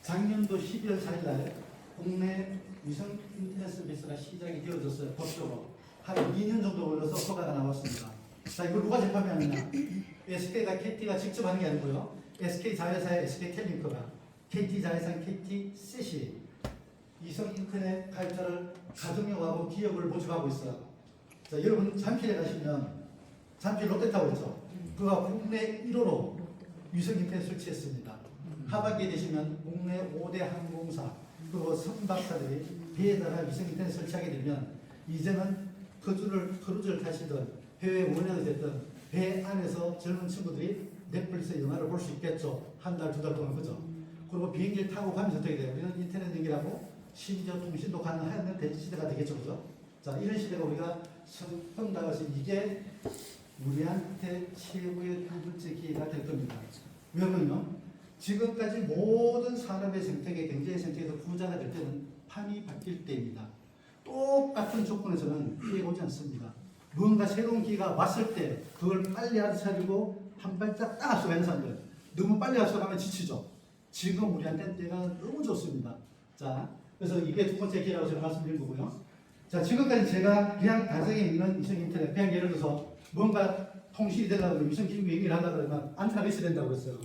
작년도 12월 4일날 국내 위성 인터넷 서비스가 시작이 되어졌어요. 법적으로. 한 2년 정도 걸려서 허가가 나왔습니다. 자, 이걸 누가 재판하느냐? SK가 KT가 직접 하는 게 아니고요. SK 자회사의 SK텔링크가 KT 자회사 KT셋이 위성 인터넷 발전을 가정용하고 기업을 모집하고 있어요. 자, 여러분 잠실에 가시면 잠실 롯데타워 있죠? 그가 국내 1호로 위성 인터넷 설치했습니다. 하반기에 되시면 국내 5대 항공사 그리고 선박사들이 배에다가 위성 인터넷 설치하게 되면 이제는 크루즈를 타시든 해외 원양이 됐든 배 안에서 젊은 친구들이 넷플릭스 영화를 볼 수 있겠죠. 한 달, 두 달 동안 그죠? 그리고 비행기를 타고 가면서 어떻게 돼요? 우리는 인터넷 연결하고 심지어 통신도 가능한 시대가 되겠죠. 그죠? 자, 이런 시대가 우리가 성큼 다가서 이게 우리한테 최고의 두 번째 기회가 될 겁니다. 왜냐면요, 지금까지 모든 산업의 생태계, 경제의 생태계에서 부자가 될 때는 판이 바뀔 때입니다. 똑같은 조건에서는 피해가 오지 않습니다. 뭔가 새로운 기회가 왔을 때 그걸 빨리 알아차리고 한 발짝 딱 앞서가는 사람들, 너무 빨리 앞서가면 지치죠. 지금 우리한테 때가 너무 좋습니다. 자, 그래서 이게 두 번째 기회라고 제가 말씀드린 거고요. 자, 지금까지 제가 그냥 가정에 있는 위성 인터넷, 그냥 예를 들어서 뭔가 통신이 되려고 위성 기기 얘기를 하려고 그러면 안테나가 있어야 된다고 했어요.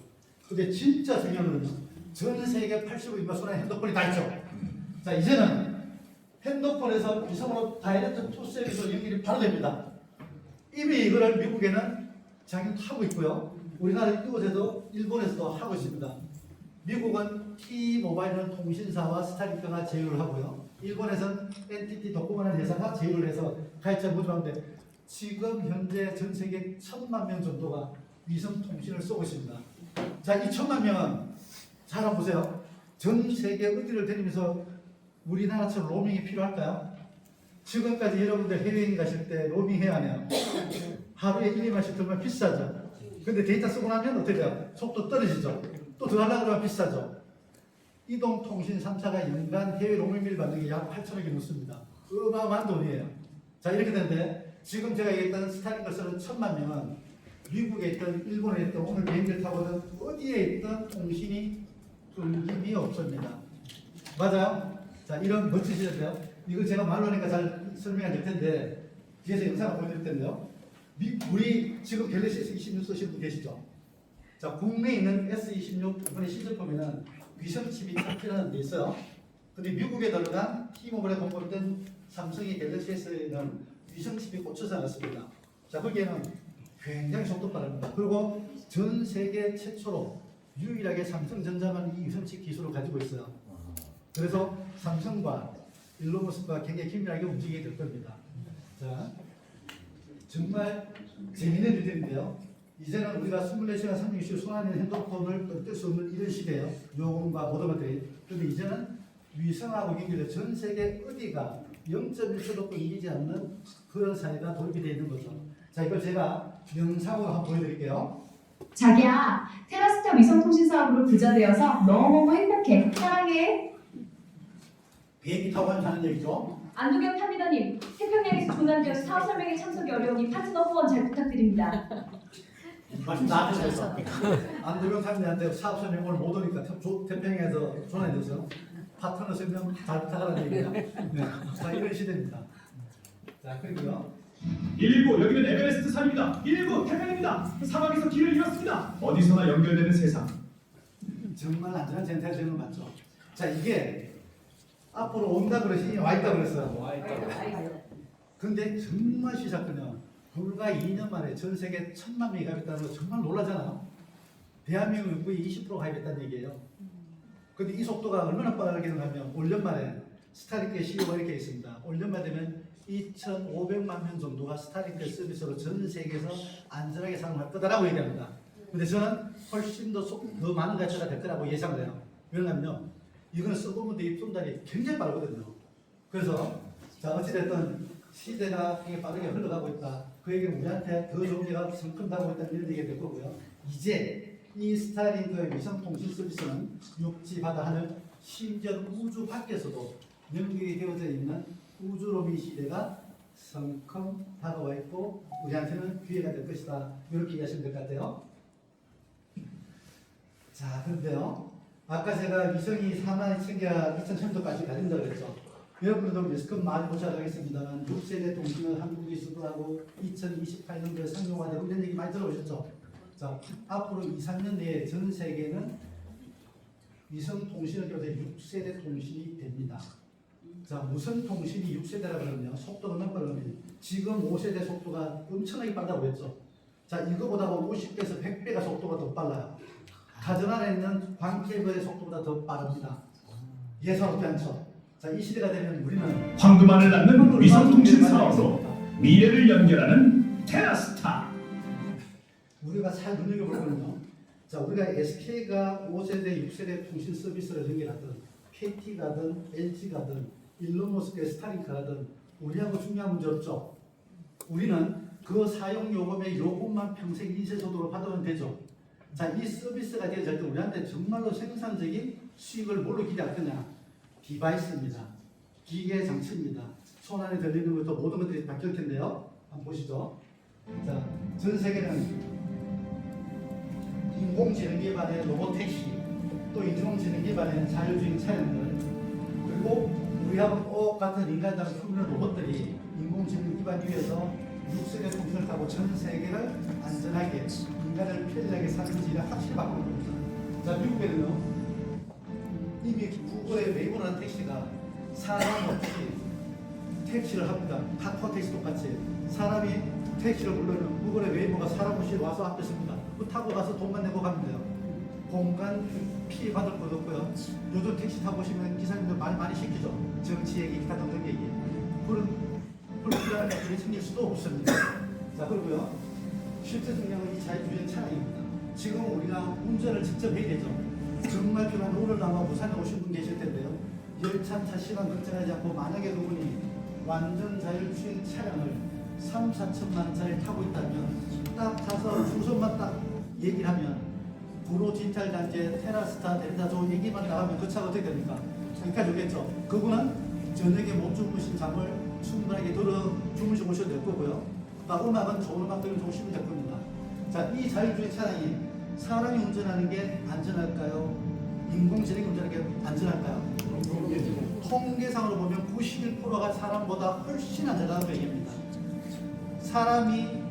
근데 진짜 중요한 건요, 전 세계 85인가 손에 핸드폰이 다 있죠. 자, 이제는 핸드폰에서 위성으로 다이렉트 투 서비스 연결이 바로 됩니다. 이미 이거를 미국에는 자기도 하고 있고요. 우리나라 이곳에도 일본에서도 하고 있습니다. 미국은 T-모바일은 통신사와 스타링크가 제휴를 하고요. 일본에서는 NTT 도코모라는 회사가 제휴를 해서 가입자 모집하는데 지금 현재 전 세계 1,000만 명 정도가 위성 통신을 쓰고 있습니다. 자, 이 1,000만 명은 잘 한번 보세요. 전 세계 어디를 다니면서 우리나라처럼 로밍이 필요할까요? 지금까지 여러분들 해외여행 가실 때 로밍 해야 하네요. 하루에 1, 2만씩 들면 비싸죠. 근데 데이터 쓰고 나면 어떻게 돼요? 속도 떨어지죠. 또 더 하려고 하면 비싸죠. 이동통신 3사가 연간 해외 로밍비를 받는 게 약 8천억이 넘습니다. 어마어마한 돈이에요. 자, 이렇게 되는데 지금 제가 얘기했던 스타링크를 쓰는 1,000만 명은 미국에 있던 일본에 있던 오늘 비행기를 타고든 어디에 있던 통신이 끊김이 없습니다. 맞아요? 자, 이런 멋진 시대인데요. 이거 제가 말로 하니까 잘 설명이 안 될 텐데 뒤에서 영상을 보여드릴 텐데요. 우리 지금 갤럭시 S26 쓰시는 분 계시죠? 자, 국내에 있는 S26 이번에 시제품에는 위성칩이 탑재하는 데 있어요. 근데 미국에 들어간 T-모바일에 공급된 삼성의 갤럭시 S에는 위성칩이 꽂혀서 나왔습니다. 자, 거기에는 굉장히 속도 빠릅니다. 그리고 전 세계 최초로 유일하게 삼성전자만 이 위성칩 기술을 가지고 있어요. 그래서 삼성과 일론 머스크가 굉장히 긴밀하게 움직이게 될 겁니다. 자, 정말 재미있는 일들인데요. 이제는 우리가 24시간 360일 손 안에 있는 핸드폰을 뗄 수 없는 이런 시대예요. 요금과 모든 것들이. 그런데 이제는 위성하고 연결돼 전 세계 어디가 0.1초도 끊기지 않는 그런 사회가 도입이 되어 있는 거죠. 자, 이걸 제가 영상으로 한번 보여드릴게요. 자기야, 테라스타 위성통신 사업으로 부자 되어서 너무너무 행복해. 사랑해. 비행기 타고 하는 얘기죠. 안동역 탑니다님, 태평양에서 조난되어서 사업 설명에 참석이 어려우니 파트너 후원 잘 부탁드립니다. 말씀 나한테 해서 안도경 사람들한테 사업 설명 오늘 못 오니까 태평양에서 전화해 주세요. 파트너 설명 잘 부탁하라는 얘기예요. 네. 자, 이런 시대입니다. 자, 그리고요. 119 여기는 에베레스트 산입니다. 119 태평입니다. 사막에서 길을 잃었습니다. 어디서나 연결되는 세상. 정말 안전한 젠탈 되는 거 맞죠? 자, 이게 앞으로 온다 그러시니 와 있다 그랬어요. 근데 정말 시사건요. 불과 2년 만에 전 세계 1,000만 명이 가입했다는 거 정말 놀라잖아요. 대한민국 거의 20% 가입했다는 얘기예요. 근데 이 속도가 얼마나 빠르게 하면 올 연말에 스타링크의 CEO가 이렇게 있습니다. 올 연말 되면 2,500만 명 정도가 스타링크 서비스로 전 세계에서 안전하게 사용할 거다라고 얘기합니다. 근데 저는 훨씬 더 많은 가치가 될 거라고 예상을 해요. 왜냐하면요, 이거는 써보면 되게 손달이 굉장히 빠르거든요. 그래서 자, 어찌됐든 시대가 굉장히 빠르게 흘러가고 있다. 그 얘기는 우리한테 더 좋은 얘기가 성큼하고 있다는 이런 얘기가 될 거고요. 이제 이 스타링크의 위성통신 서비스는 육지, 바다, 하늘, 심지어 우주 밖에서도 연결이 되어져 있는 우주로밍 시대가 성큼 다가와 있고 우리한테는 기회가 될 것이다. 이렇게 이해하시면 될 것 같아요. 자, 그런데요. 아까 제가 위성이 4만 2,000개가 2,000년도까지 가진다고 그랬죠. 여러분들도 리스크 많이 보셔야겠습니다만 6세대 통신을 한국이 수도하고 2028년도에 상용화되고 이런 얘기 많이 들어보셨죠? 자, 앞으로 2, 3년 내에 전 세계는 위성 통신을 비롯해 6세대 통신이 됩니다. 자, 무선 통신이 6세대라 그러면요. 속도가 얼마나 빠르냐면 지금 5세대 속도가 엄청나게 빠르다고 했죠. 자, 이거보다 50배에서 100배가 속도가 더 빨라요. 가정 안에 있는 광케이블의 속도보다 더 빠릅니다. 예사롭지 않죠? 자, 이 시대가 되면 우리는 황금알을 낳는 위성통신 사업으로 미래를 연결하는 테라스타. 우리가 잘 눈여겨볼 거는요. 자, 우리가 SK가 5세대, 6세대 통신 서비스를 연결하든 KT가든 LG가든 일론 머스크의 스타링크라든 우리하고 중요한 문제 없죠. 우리는 그 사용 요금의 요금만 평생 인쇄소득으로 받으면 되죠. 자, 이 서비스가 되어질 때 우리한테 정말로 생산적인 수익을 뭘로 기대할 거냐? 디바이스입니다. 기계 장치입니다. 손 안에 들리는 것도 모든 것들이 바뀔 텐데요. 한번 보시죠. 자, 전 세계는 인공지능 기반의 로봇 택시, 또 인공지능 기반의 자율주행 차량들, 그리고 우리하고 똑같은 인간들을 품는 로봇들이 인공지능 기반 위에서 육색의 통신을 타고 전 세계를 안전하게 인간을 편리하게 사는 지를 확실히 바꾸는 겁니다. 자, 미국에는요 이미 구글의 웨이보라는 택시가 사람 없이 택시를 합니다. 카카오 택시 똑같이 사람이 택시를 부르면 구글의 웨이보가 사람 없이 와서 앞에 섭니다. 그 타고 가서 돈만 내고 가면 돼요. 공간 피해 받을 것도 없고요. 요즘 택시 타고 오시면 기사님들 말 많이 시키죠. 정치 얘기, 기타 등등 얘기. 그런 불필요한 일이 생길 수도 없습니다. 자, 그리고요 실제 중요한 이 자율주행 차량입니다. 지금 우리가 운전을 직접 해야 되죠. 정말 필요한 오늘 아마 부산에 오신 분 계실 텐데요. 열차 타 시간 걱정하지 않고 만약에 그분이 완전 자율주행 차량을 3, 4천만 원짜리 타고 있다면 딱 타서 주소만 딱 얘기를 하면 구로 진찰 단지에 테라스타 델타조 얘기만 나가면 그 차가 어떻게 됩니까? 여기까지 오겠죠. 그분은 저녁에 못 주무신 잠을 충분하게 들어 주무시고 오셔도 될 거고요. 음악은 좋은 음악 들으면 좋으시면 될 겁니다. 자, 이 자율주행 차량이 사람이 운전하는 게 안전할까요? 인공지능이 운전하는 게 안전할까요? 통계상으로 보면 91%가 사람보다 훨씬 안전하다는 얘기입니다. 사람이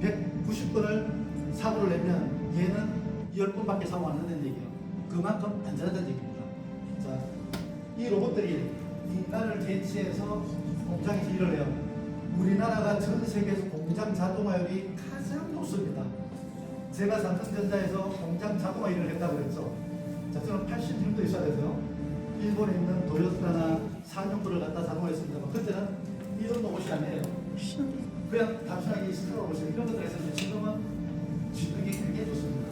190번을 사고를 내면 얘는 10번밖에 사고 안 난다는 얘기예요. 그만큼 안전하다는 얘기입니다. 자, 이 로봇들이 인간을 대체해서 공장에서 일을 해요. 우리나라가 전 세계에서 공장 자동화율이 가장 높습니다. 제가 삼성전자에서 공장 자동화 일을 했다고 그랬죠. 자, 저는 80년도 있어야 돼서요. 일본에 있는 도요타나 산용구를 갖다 자동화했습니다만 그때는 이런 로봇이 아니에요. 그냥 단순하게 스크롤 로봇이 이런 것들 했었는데 지금은 지능이 굉장히 좋습니다.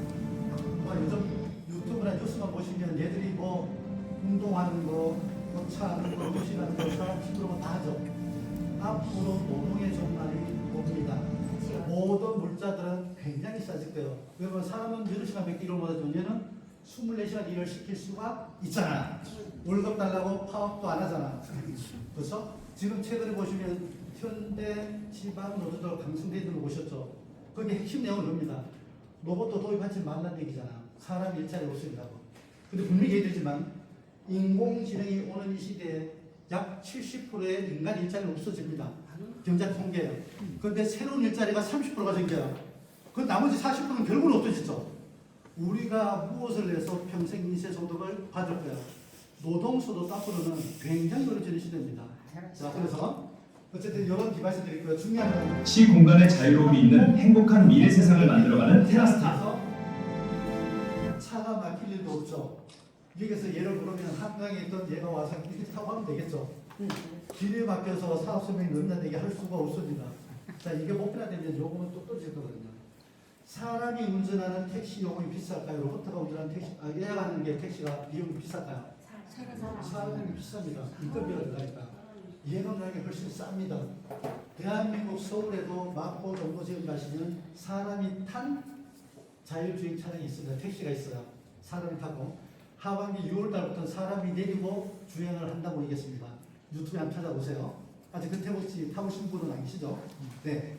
요즘 유튜브나 뉴스만 보시면 얘들이 뭐 운동하는 거, 뭐 차하는 거, 무시하는 거, 사람 힘들어 다 하죠. 앞으로 노동의 종말이 옵니다. 모든 물자들은 굉장히 싸질 거예요. 왜냐면 사람은 8시간밖에 일을 못하지만 얘는 24시간 일을 시킬 수가 있잖아. 월급 달라고 파업도 안 하잖아. 그렇죠? 지금 최근에 보시면 현대 지방 노조들 강성돼 있는 거 보셨죠? 거기 핵심 내용은 겁니다. 로봇도 도입하지 말라는 얘기잖아. 사람 일자리 없습니다고. 근데 분명히 얘기되지만 인공지능이 오는 이 시대에 약 70%의 인간 일자리가 없어집니다. 경제 통계예요. 그런데 새로운 일자리가 30%가 생겨요. 그 나머지 40%는 결국은 없어지죠. 우리가 무엇을 내서 평생 인쇄소득을 받을 거야. 노동소득 앞으로는 굉장히 어려워지는 시대입니다. 자, 그래서 어쨌든 이런 디바이스들이 있고요. 중요한 건 시공간의 자유로움이 있는 행복한 미래 세상을 만들어가는 테라스타. 차가 막힐 일도 없죠. 여기서 예를 들면 한강에 있던 얘가 와서 이렇게 타고 하면 되겠죠. 길에 막혀서 사업소명이 넘나들게 할 수가 없습니다. 자, 이게 보편화되면 요금은 또 떨어질 거거든요. 사람이 운전하는 택시 요금이 비쌀까요? 로봇가 운전하는 택시, 얘가 하는 게 택시가 비용이 비쌀까요? 사람이 비쌉니다. 인건비가 들어가니까. 얘가 가격이 훨씬 쌉니다. 대한민국 서울에도 마포 정도 지금 가시면 사람이 탄 자율주행 차량이 있습니다. 택시가 있어요. 사람이 타고. 하반기 6월달부터 사람이 내리고 주행을 한다고 얘기했습니다. 유튜브에 한번 찾아보세요. 아직 그 태국지 타보신 분은 아니시죠? 네.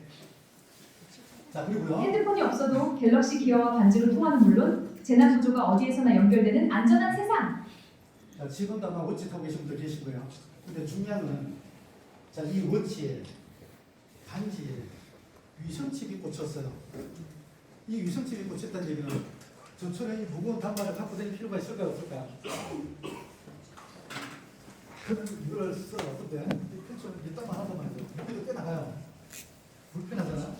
자, 그리고요. 핸드폰이 없어도 갤럭시 기어와 반지로 통하는 물론 재난 구조가 어디에서나 연결되는 안전한 세상. 자, 지금도 아마 워치 타고 계신 분들 계실 거예요. 근데 중요한 건, 자, 이 워치에, 반지에 위성칩이 꽂혔어요. 이 위성칩이 꽂혔다는 얘기는 저처럼 이 무거운 단말을 갖고 다닐 필요가 있을까요? 없을까요? 그럼 이걸 써. 근데 이 펜처럼 이따만 하단 말이죠. 무게도 꽤 나가요. 불편하잖아.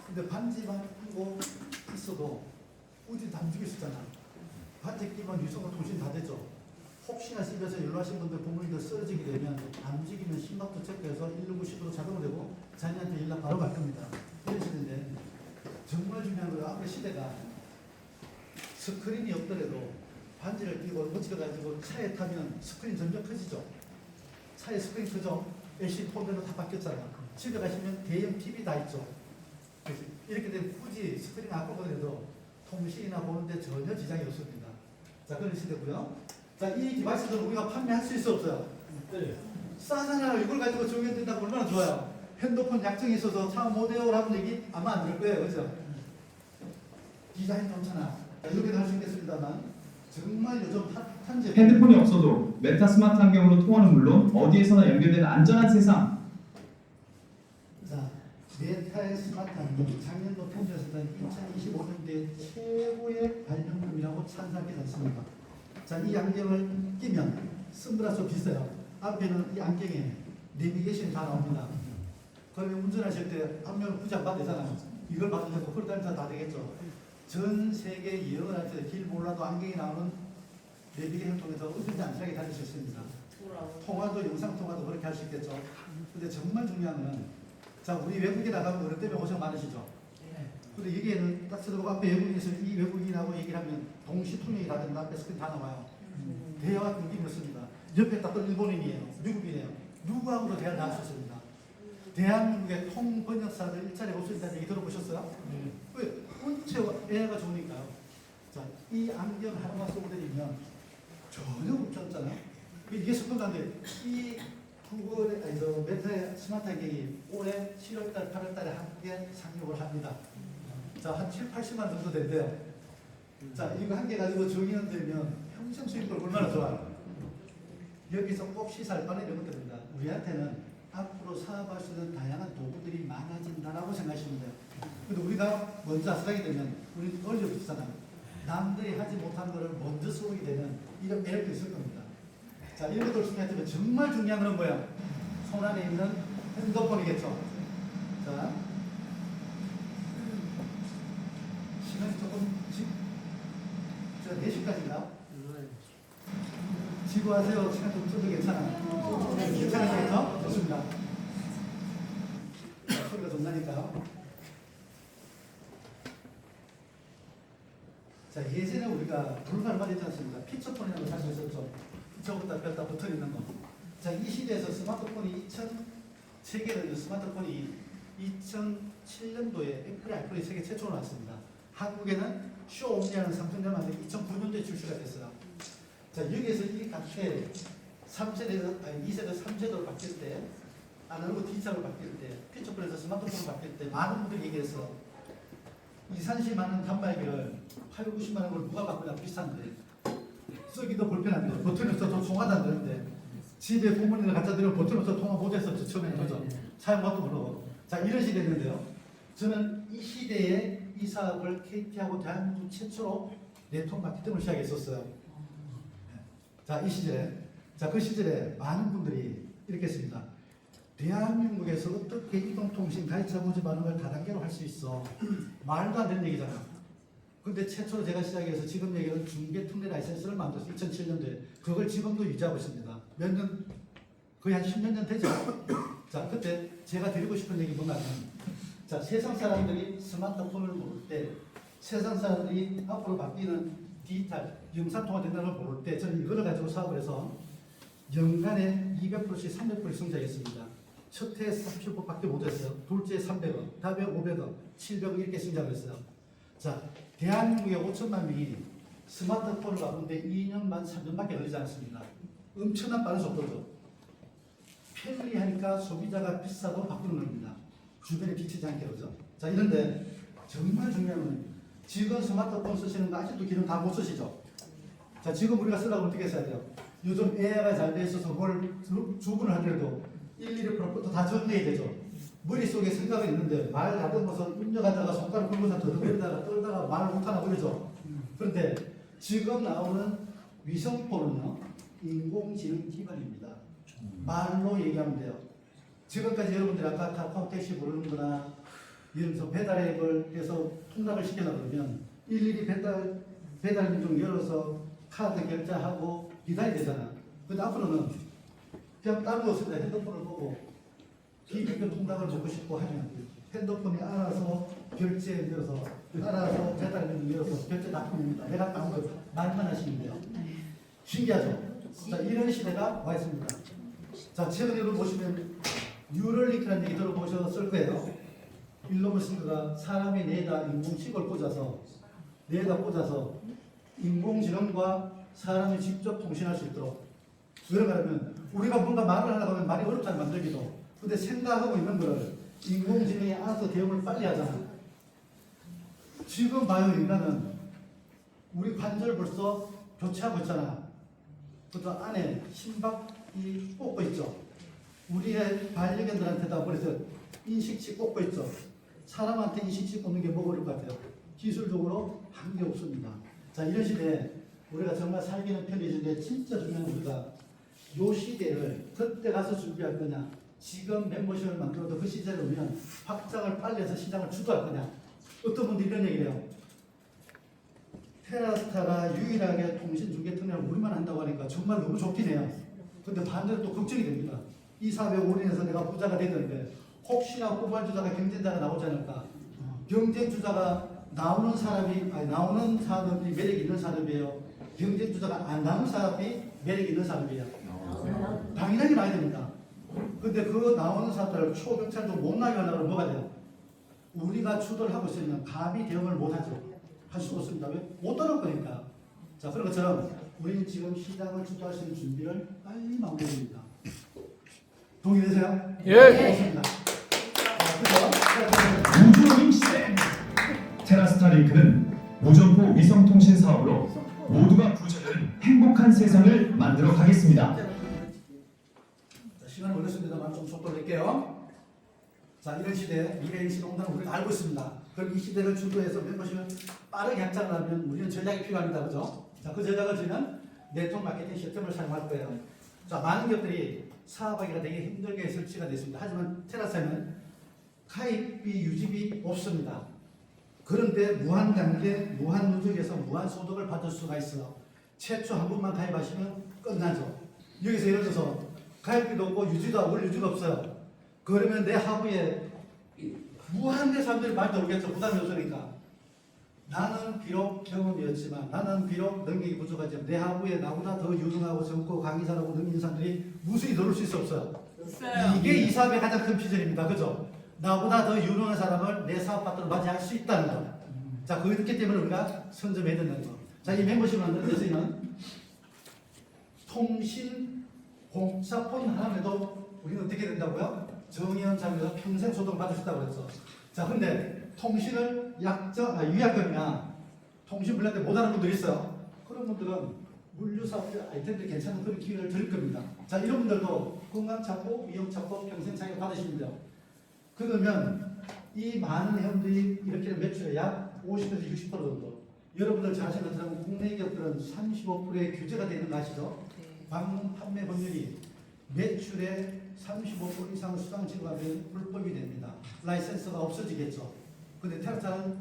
근데 반지만 끼고 있어도 어디 다 움직일 수 있잖아. 반지 끼면 위성과 통신 다 되죠. 혹시나 집에서 연락하신 분들 부모님들 쓰러지게 되면 안 움직이면 심박도 체크해서 119 10으로 작동되고 자녀한테 연락 바로 갈 겁니다. 이러시는데 정말 중요한 건 앞으로 시대가 스크린이 없더라도 반지를 끼고 워치를 가지고 차에 타면 스크린 점점 커지죠. 차에 스크린 크죠. LCD 폰으로 다 바뀌었잖아요. 집에 가시면 대형 TV 다 있죠. 그래서 이렇게 되면 굳이 스크린 안 끄고 해도 통신이나 보는데 전혀 지장이 없습니다. 자, 그런 시대고요. 자, 이 디바이스들은 우리가 판매할 수 있어 없어요? 네. 싸잖아요. 이걸 가지고 적용된다고 얼마나 좋아요. 핸드폰 약정이 있어서 차 모델하는 얘기 아마 안 들 거예요. 그죠? 디자인 좋잖아. 이렇게도 할 수 있겠습니다만 정말 요즘 핫한 제품. 핸드폰이 없어도 메타 스마트 환경으로 통화는 물론 어디에서나 연결되는 안전한 세상. 자, 메타의 스마트 안경 작년도 통계에서는 2025년도에 최고의 발명품이라고 찬사하지 않습니까? 자, 이 안경을 끼면 선글라스 비슷해요. 앞에는 이 안경에 내비게이션이 다 나옵니다. 그러면 운전하실 때 한 명은 굳이 안 봐도 되잖아요. 이걸 봐도 되고 그걸 따라서 다 되겠죠. 전 세계 여행할 때 길 몰라도 안경이 나오는 내비게이션 통해서 어딘지 안전하게 다닐 수 있습니다. 통화도 영상 통화도 그렇게 할 수 있겠죠. 근데 정말 중요한 거는 자, 우리 외국에 나가면 그것 때문에 고생 많으시죠. 근데 여기에는 딱 써도 앞에 외국인에서 이 외국인하고 얘기를 하면 동시 통역이 다 됩니다. 앞에 스크린 다 나와요. 대화가 끊김이 없습니다. 옆에 딱 또 일본인이에요. 미국인이에요. 누구하고도 대화를 할 수 있습니다. 대한민국의 통번역사들 일자리 없어진다는 얘기 들어보셨어요? 왜? 본체와 애가 좋으니까요. 자, 이 안경 하나만 쓰고 다니면 전혀 불편하잖아요. 이게 습관인데 이 구글의 아니 저 메타의 스마트 안경이 올해 7월달, 8월달에 한국에 상용을 합니다. 자, 한 7, 80만 정도 된대요. 자, 이거 한 개 가지고 적용이 되면 평생 수익률 얼마나 좋아요. 여기서 꼭 시사할 바는 이런 것들입니다. 우리한테는 앞으로 사업할 수 있는 다양한 도구들이 많아진다라고 생각하시면 돼요. 근데 우리가 먼저 하게 되면 우리는 얼려붙잖아요. 남들이 하지 못한 것을 먼저 쏘게 되는 이런 매력도 있을 겁니다. 자, 이런 것들 중요하지만 정말 중요한 건 뭐예요? 손 안에 있는 핸드폰이겠죠. 자, 시간이 조금 저 4시까지인가? 지구하세요. 시간 좀 써도 괜찮아요. 괜찮으시겠죠? 좋습니다. 소리가 좀 나니까요. 자, 예전에 우리가 불가를 말했지 않습니까? 피처폰이라는 걸 살 수 있었죠. 피처부터 뺐다 붙어 있는 거. 자, 이 시대에서 스마트폰이 세계의 스마트폰이 2007년도에 애플이 세계 최초로 나왔습니다. 한국에는 쇼옴니라는 삼성전자 만든 2009년도에 출시가 됐어요. 자, 여기에서 이 값에 3세대에서, 아니 2세대, 3세대로 바뀔 때, 아날로그 디지털로 바뀔 때, 피처폰에서 스마트폰으로 바뀔 때, 많은 분들이 얘기해서 2, 30만 원 단말기를 8, 90만 원을 누가 바꾸냐 비싼데, 쓰기도 불편한데, 버튼이 없어서 통화도 안 되는데, 집에 부모님을 갖다 드리면 버튼 없어서 통화 못했었죠. 처음에는 그죠? 사용법도 모르고. 자, 이런 시대였는데요. 저는 이 시대에 이 사업을 KT하고 대한민국 최초로 네트워크 마케팅을 시작했었어요. 자, 이 시절에, 자, 그 시절에 많은 분들이 이렇게 했습니다. 대한민국에서 어떻게 이동통신 가입자 모집하는 걸 다단계로 할 수 있어? 말도 안 되는 얘기잖아. 근데 최초로 제가 시작해서 지금 얘기는 중개특례 라이센스를 만들었어요. 2007년도에. 그걸 지금도 유지하고 있습니다. 몇 년, 거의 한 10년 전 되죠? 자, 그때 제가 드리고 싶은 얘기 뭐냐면, 자, 세상 사람들이 스마트폰을 모를 때, 세상 사람들이 앞으로 바뀌는 디지털, 영상통화 된다는 걸 모를 때, 저는 이거를 가지고 사업을 해서 연간에 200%씩 300%씩 성장했습니다. 첫 해에 30%밖에 못했어요. 둘째에 300억, 다음에 500억, 700억 이렇게 성장을 했어요. 자, 대한민국에 5천만 명이 스마트폰을 바꾸는데 2년 반, 3년밖에 걸리지 않습니다. 엄청난 빠른 속도죠. 편리하니까 소비자가 비싸도 바꾸는 겁니다. 주변에 비치지 않게 그죠. 자, 이런데 정말 중요한 건 지금 스마트폰 쓰시는 거 아직도 기능 다 못 쓰시죠? 자, 지금 우리가 쓰려고 어떻게 써야 돼요? 요즘 AI가 잘 돼 있어서 뭘 주문을 하더라도 일일이 프로포트 다 정리해야 되죠. 머릿속에 생각은 있는데 말 다듬어서 입력하다가 손가락 굴면서 더듬거리다가 떨다가 말을 못하나 그러죠. 그런데 지금 나오는 위성폰은요, 인공지능 기반입니다. 말로 얘기하면 돼요. 지금까지 여러분들이 아까 카카오 택시 부르는 거나 예를 들어서 배달 앱을 해서 통락을 시키려고 그러면 일일이 배달민족 열어서 카드 결제하고 기다려야 되잖아. 근데 앞으로는 그냥 다른 거 없습니다. 핸드폰을 보고 비밀표 통락을 먹고 싶고 하면 핸드폰이 알아서 결제 열어서 알아서 배달민족 열어서 결제 납품입니다. 내가 딴 거 말만 하시면 돼요. 신기하죠? 자, 이런 시대가 와 있습니다. 자, 최근에도 보시면 뉴럴링크라는 얘기 들어보셨을 거예요. 일론 머스크가 사람이 뇌에다 인공칩을 꽂아서 인공지능과 사람이 직접 통신할 수 있도록. 왜 그러냐면 우리가 뭔가 말을 하려고 하면 말이 어렵잖아, 만들기도. 근데 생각하고 있는 거를 인공지능이 알아서 대응을 빨리 하잖아. 지금 봐요, 인간은 우리 관절 벌써 교체하고 있잖아. 그것도 안에 심박이 꽂고 있죠. 우리의 반려견들한테다 그래서 인식치 꽂고 있죠. 사람한테 인식치 꽂는 게 뭐 어려울 것 같아요? 기술적으로 한 게 없습니다. 자, 이런 시대에 우리가 정말 살기는 편리해진데 진짜 중요한 우리가 요 시대를 그때 가서 준비할 거냐, 지금 멤버십을 만들어도 그 시대를 오면 확장을 빨리 해서 시장을 주도할 거냐. 어떤 분들이 이런 얘기를 해요. 테라스타가 유일하게 통신 중계 터미널을 우리만 한다고 하니까 정말 너무 좋긴 해요. 근데 반대로 또 걱정이 됩니다. 이 사업에 올인해서 내가 부자가 되는데 혹시나 후발주자가 경쟁자가 나오지 않을까. 경쟁주자가 나오는 산업이 매력 있는 산업이에요. 경쟁주자가 안 나오는 산업이 매력 있는 산업이에요. 당연하게 나야 됩니다. 근데 그 나오는 사람들을 초경찰도 못 나게 하려면 뭐가 돼요? 우리가 주도를 하고 있으면 감히 대응을 못하죠. 할 수 없습니다. 왜? 못 따라올 거니까. 자, 그런 것처럼 우리는 지금 시장을 주도할 수 있는 준비를 빨리 마무리해야 됩니다. 동의되세요? 예. 좋습니다. 그래서 우주로밍 시대. 테라스타링크는 무점포 위성통신 사업으로 모두가 부자되는 행복한 세상을 만들어 가겠습니다. 시간이 걸렸습니다만 좀 속도를 낼게요. 자, 이런 시대, 미래인식농단을 우리가 알고 있습니다. 그럼 이 시대를 주도해서 멤버십을 빠르게 확장을 하면 우리는 전략이 필요합니다. 그죠? 자, 그 전략을 저희는 네트워크 마케팅 시스템을 사용할 거예요. 자, 많은 기업들이 사업하기가 되게 힘들게 설치가 됐습니다. 하지만 테라스에는 가입비, 유지비 없습니다. 그런데 무한 단계, 무한 누적에서 무한 소득을 받을 수가 있어요. 최초 한 번만 가입하시면 끝나죠. 여기서 예를 들어서 가입비도 없고 유지도 월 유지가 없어요. 그러면 내 하부에 무한대 사람들이 많이 들어오겠죠. 부담이 없으니까. 나는 비록 경험이었지만, 나는 비록 능력이 부족하지만 내 하부에 나보다 더 유능하고 젊고 강의사라고 능력있는 사람들이 무수히 들어올 수 있어 없어요? 이게 이 사업의 가장 큰 비전입니다. 그죠? 나보다 더 유능한 사람을 내 사업 파트너로 맞이할 수 있다는 거. 자, 그렇기 때문에 우리가 선점해야 된다는 거. 자, 이 멤버십을 만드는 데서는 통신 공사폰 하나에도 우리는 어떻게 된다고요? 정의원 장에서 평생 소득을 받을 수 있다고 그랬어. 자, 근데 통신을 유약금이나 통신 분야때 못하는 분들이 있어요. 그런 분들은 물류사업 아이템들이 괜찮은 그런 기회를 드릴 겁니다. 자, 이런 분들도 건강착보, 미용착보 평생 자격 받으시면 돼요. 그러면 이 많은 회원들이 이렇게 매출의 약 50에서 60% 정도. 여러분들 잘 아시는 것처럼 국내 기업들은 35%의 규제가 되는 거 아시죠? 방문 판매 법률이 매출의 35% 이상 수당 지급하면 불법이 됩니다. 라이센스가 없어지겠죠. 근데 테라스타는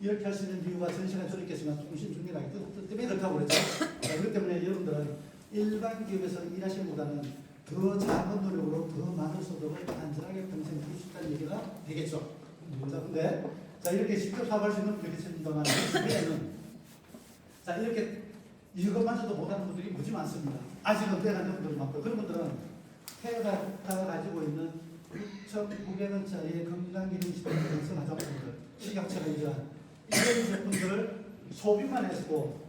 이렇게 할 수 있는 이유가 전시간 저렇겠지만 통신 중계라기 때문에 그렇다고 그랬죠. 그렇기 때문에 여러분들은 일반 기업에서 일하시는 것보다는 더 작은 노력으로 더 많은 소득을 안전하게 평생 누릴 수 있다는 얘기가 되겠죠. 자, 근데 자, 이렇게 직접 사업할 수 있는 이렇게 칩니다만 주변에는 자, 이렇게 이것마저도 못하는 분들이 무지 많습니다. 아직은 빼가는 분들이 많고, 그런 분들은 테라스타가 가지고 있는 6,900원짜리 건강기능식품을 생산자분들, 식약처가 인정한 이런 제품들을 소비만 해서도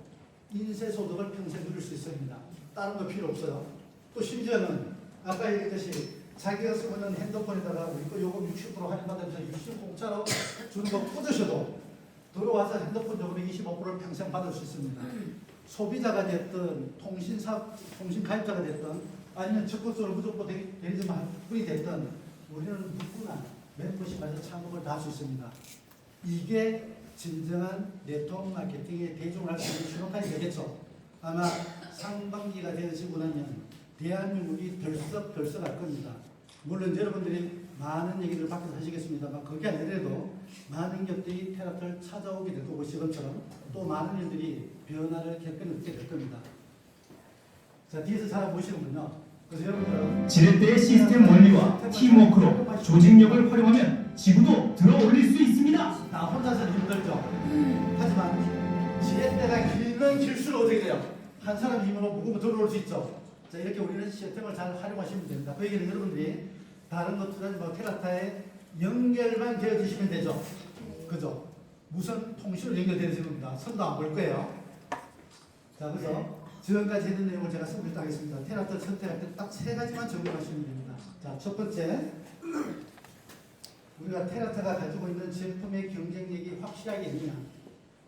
인쇄소득을 평생 누릴 수 있습니다. 다른 거 필요 없어요. 또 심지어는 아까 얘기했듯이 자기가 쓰고 있는 핸드폰에다가 우리 거 요금 60% 할인받으면서 60 공짜로 주는 거 꽂으셔도 들어와서 핸드폰 요금 25%를 평생 받을 수 있습니다. 소비자가 됐든 통신 가입자가 됐든 아니면 적극적으로 무조건 대리점만 분이 됐든 우리는 누구나 멤버십에서 창업을 다 할 수 있습니다. 이게 진정한 네트워크 마케팅의 대중을 할 수 있는 신호탄이 되겠죠. 아마 상반기가 되어지고 나면 대한민국이 들썩들썩할 겁니다. 물론 여러분들이 많은 얘기를 밖에서 하시겠습니다만 그게 아니더라도 많은 기업들이 테라스를 찾아오게 될 거고 지금처럼 또 많은 일들이 변화를 겪게 될 겁니다. 자, 뒤에서 잘 보시는군요. 그래서 여러분들은 지렛대의 시스템 원리와 팀워크로 조직력을 활용하면 지구도 들어올릴 수 있습니다. 나 혼자서는 힘들죠. 하지만 지렛대가 길면 길수록 어떻게 돼요? 한 사람 힘으로 무거우면 들어올 수 있죠. 자, 이렇게 우리는 시스템을 잘 활용하시면 됩니다. 그 얘기는 여러분들이 다른 것 투자지 말고 테라타에 연결만 되어주시면 되죠. 그죠? 무슨 통신으로 연결되어지는 겁니다. 선도 안 볼 거예요. 자, 그래서 지금까지 했던 내용을 제가 설명하겠습니다. 테라타 선택할 때 딱 세 가지만 적용하시면 됩니다. 자, 첫 번째, 우리가 테라타가 가지고 있는 제품의 경쟁력이 확실하게 있느냐.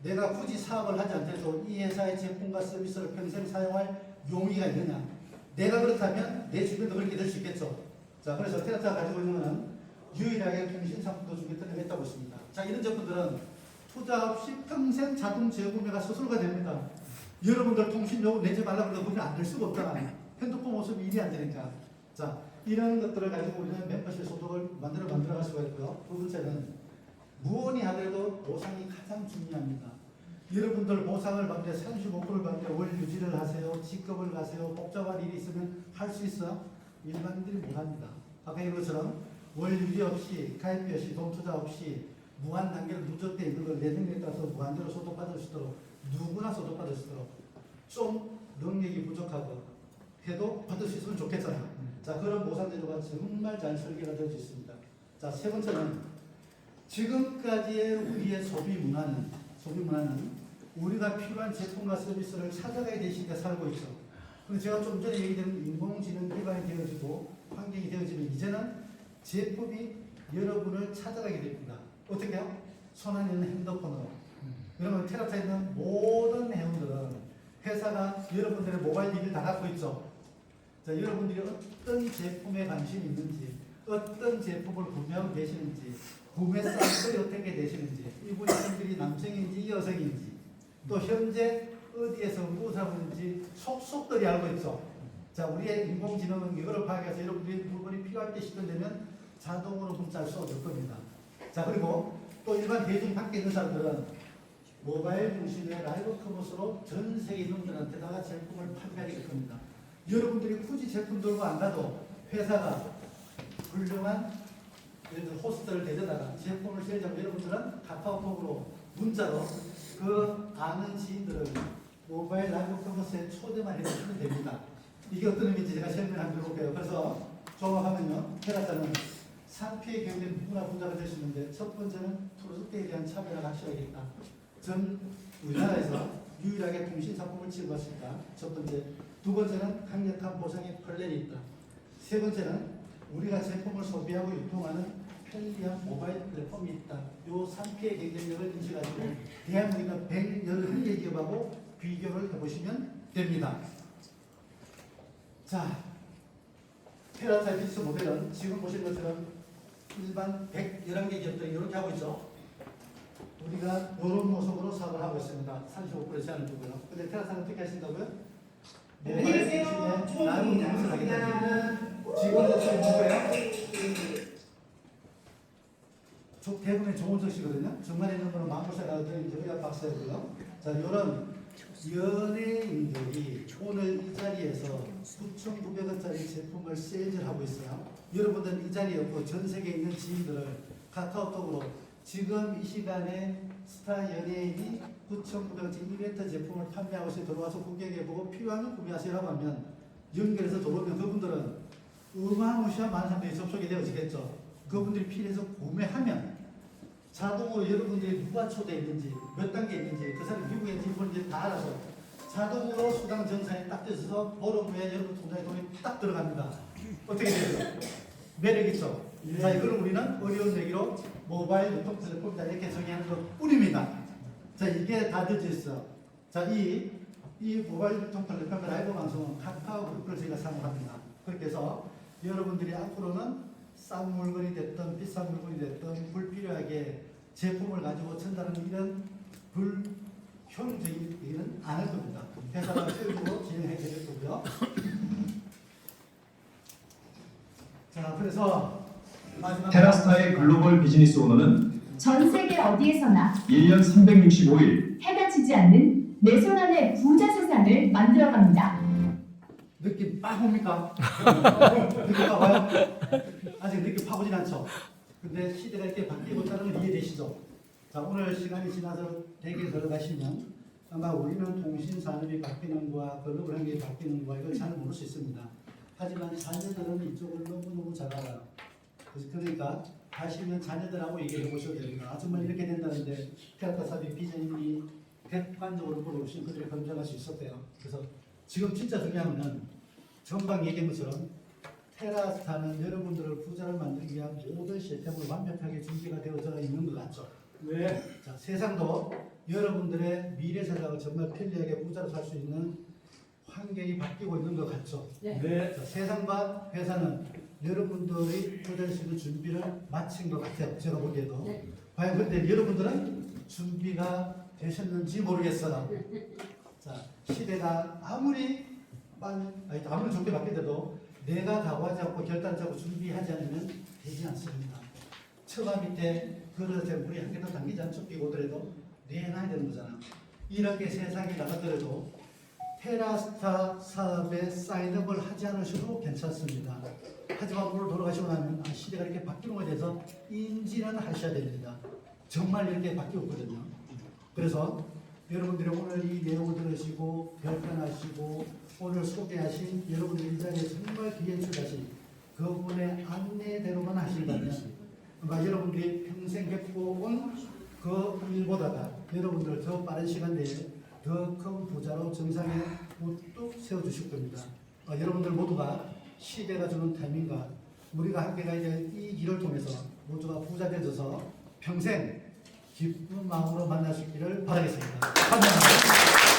내가 굳이 사업을 하지 않더라도 이 회사의 제품과 서비스를 평생 사용할 용의가 있느냐. 내가 그렇다면 내 주변도 그렇게 될 수 있겠죠. 자, 그래서 테라타가 가지고 있는 것은 유일하게 통신 상품도 중에 들어있다고 있습니다. 자, 이런 제품들은 투자 없이 평생 자동 재구매가 스스로가 됩니다. 여러분들 통신 요금 내지 말라고 해도 그게 안 될 수가 없잖아요. 핸드폰 모습이 일이 안 되니까. 자, 이런 것들을 가지고 우리는 멤버십 소득을 만들어갈 수가 있고요. 두 번째는 무언이 하더라도 보상이 가장 중요합니다. 여러분들 보상을 받는데 35%를 받는데 월 유지를 하세요. 직급을 가세요. 복잡한 일이 있으면 할 수 있어. 일반인들이 못합니다. 아까 이런 것처럼 월 유지 없이 가입비 없이 돈 투자 없이 무한 단계로 누적되어 있는 걸 내 능력에 따라서 무한대로 소득받을 수 있도록 누구나 소득받을 수 있도록 좀 능력이 부족하고 해도 받을 수 있으면 좋겠잖아요. 자, 그런 보상 제도가 정말 잘 설계가 되어 있습니다. 자, 세 번째는 지금까지의 우리의 소비 문화는 우리가 필요한 제품과 서비스를 찾아가야 될 시대에 살고 있죠. 그런데 제가 좀 전에 얘기드린 인공지능 기반이 되어지고 환경이 되어지면 이제는 제품이 여러분을 찾아가게 됩니다. 어떻게요? 손 안에 있는 핸드폰으로. 그러면 테라타에 있는 모든 회원들은 회사가 여러분들의 모바일 기기를 다 갖고 있죠. 자, 여러분들이 어떤 제품에 관심이 있는지, 어떤 제품을 구매하고 계시는지, 구매 사이클이 어떻게 되시는지, 이분들이 남성인지 여성인지, 또 현재 어디에서 무엇을 하고 있는지 속속들이 알고 있죠. 자, 우리의 인공지능은 이거를 파악해서 여러분들이 물건이 필요할 때 시간되면 자동으로 문자를 쏘줄 겁니다. 자, 그리고 또 일반 대중 밖에 있는 사람들은 모바일 중심의 라이브 커머스로 전 세계 인원들한테다가 제품을 판매하게 될 겁니다. 여러분들이 굳이 제품 들고 안 가도 회사가 훌륭한 예를 들어 호스트를 데려다가 제품을 세일하면 여러분들은 카카오톡으로 문자로 그 아는 지인들을 모바일 라이브 커머스에 초대만 해주시면 됩니다. 이게 어떤 의미인지 제가 설명을 한번 해볼게요. 그래서 종합하면요, 테라타는 3P의 경우에 누구나 분자가 될 수 있는데, 첫 번째는 프로젝트에 대한 차별화가 확실하게 있다. 전 우리나라에서 유일하게 통신 상품을 취급했습니다. 첫 번째. 두 번째는 강력한 보상의 판례이 있다. 세 번째는 우리가 제품을 소비하고 유통하는 편리한 모바일 플랫폼이 있다. 요 3P의 경쟁력을 인식하시고 대한민국의 111개 기업하고 비교를 해보시면 됩니다. 자, 테라타의 비즈니스 모델은 지금 보시는 것처럼 일반 111개 기업들이 이렇게 하고 있죠. 우리가 이런 모습으로 사업을 하고 있습니다. 35% 제한을 두고요. 근데 테라타는 어떻게 하신다고요? 모바일 중심의 라이브 커머스를 하게 됩니다. 지금 누구예요? 대부분의 조은석 씨거든요. 정말 있는 분은 마음고생하고 이제 박사였고요. 자, 이런 연예인들이 오늘 이 자리에서 9,900원짜리 제품을 세일을 하고 있어요. 여러분들 이 자리에 없고 전 세계에 있는 지인들을 카카오톡으로 지금 이 시간에 스타 연예인이 9,900원짜리 이벤트 제품을 판매하고 있어요. 들어와서 구경해보고 필요하면 구매하세요라고 하면 연결해서 들어오면 그분들은 어마무시한 많은 사람들이 접속이 되어지겠죠. 그분들이 필요해서 구매하면 자동으로 여러분들이 누가 초대했는지 몇 단계 있는지 그 사람이 미국에 있는지 일본인지 다 알아서 자동으로 수당 정산에 딱 떠서 보름 후에 여러분 통장에 돈이 딱 들어갑니다. 어떻게 돼요? 매력 있죠? 자, 이걸 우리는 어려운 얘기로 모바일 유통 플랫폼이다 이렇게 정의하는 것 뿐입니다. 자, 이게 다 되어 있어. 자, 이 모바일 유통 플랫폼 라이브 방송은 카카오 그룹을 저희가 사용합니다. 그렇게 해서 여러분들이 앞으로는 싼 물건이 됐든 비싼 물건이 됐든 불필요하게 제품을 가지고 전달하는 이런 불효율적인 일은 안 할 겁니다. 회사가 효율적으로 진행해 드릴 거고요. 자, 그래서 마지막 테라스타의 글로벌 비즈니스 오너는 전 세계 어디에서나 1년 365일 해가 지지 않는 내 손 안의 부자 세상을 만들어갑니다. 느낌 빡 옵니까? 느낌 빡 와요? 아직 느낌 팍 오진 않죠? 근데 시대가 이렇게 바뀌고 있다는 걸 이해되시죠? 자, 오늘 시간이 지나서 대기에 들어가시면 아마 우리는 통신 산업이 바뀌는 거와 글로벌 환경이 바뀌는 거와 이걸 잘 모를 수 있습니다. 하지만 자녀들은 이쪽을 너무너무 잘 알아요. 그러니까 하시면 자녀들하고 얘기해 보셔도 됩니다. 아, 정말 이렇게 된다는데 테라스탑의 비전이 객관적으로 보러오신 그들을 검증할 수 있었대요. 그래서 지금 진짜 중요한 건 전방 얘기한 것처럼 테라스타는 여러분들을 부자를 만들기 위한 모든 시스템을 완벽하게 준비가 되어져 있는 것 같죠. 네. 자, 세상도 여러분들의 미래 세상을 정말 편리하게 부자로 살 수 있는 환경이 바뀌고 있는 것 같죠. 네. 자, 세상과 회사는 여러분들이 부자될 수 있는 준비를 마친 것 같아요. 제가 보기에도. 과연 그때 여러분들은 준비가 되셨는지 모르겠어요. 자, 시대가 아무리 좋게 바뀌어도 내가 각오하지 않고 결단하고 준비하지 않으면 되지 않습니다. 처마 밑에 그릇에 물이 한 개도 담기지 않죠. 비고 오더라도 내놔야 되는 거잖아. 이렇게 세상이 나가더라도 테라스타 사업에 사인업을 하지 않으셔도 괜찮습니다. 하지만 오늘 돌아가시고 나면 시대가 이렇게 바뀌는 것에 대해서 인지는 하셔야 됩니다. 정말 이렇게 바뀌었거든요. 그래서 여러분들이 오늘 이 내용을 들으시고 결단하시고 오늘 소개하신 여러분들 이 자리에 정말 귀에 주다신 그분의 안내대로만 하신다면 아마 여러분들이 평생 겪어온 그 일보다가 여러분들을 더 빠른 시간 내에 더 큰 부자로 정상에 우뚝 세워주실 겁니다. 여러분들 모두가 시대가 주는 타이밍과 우리가 함께 가야 될 이 길을 통해서 모두가 부자 되셔서 평생 기쁜 마음으로 만나시기를 바라겠습니다. 감사합니다.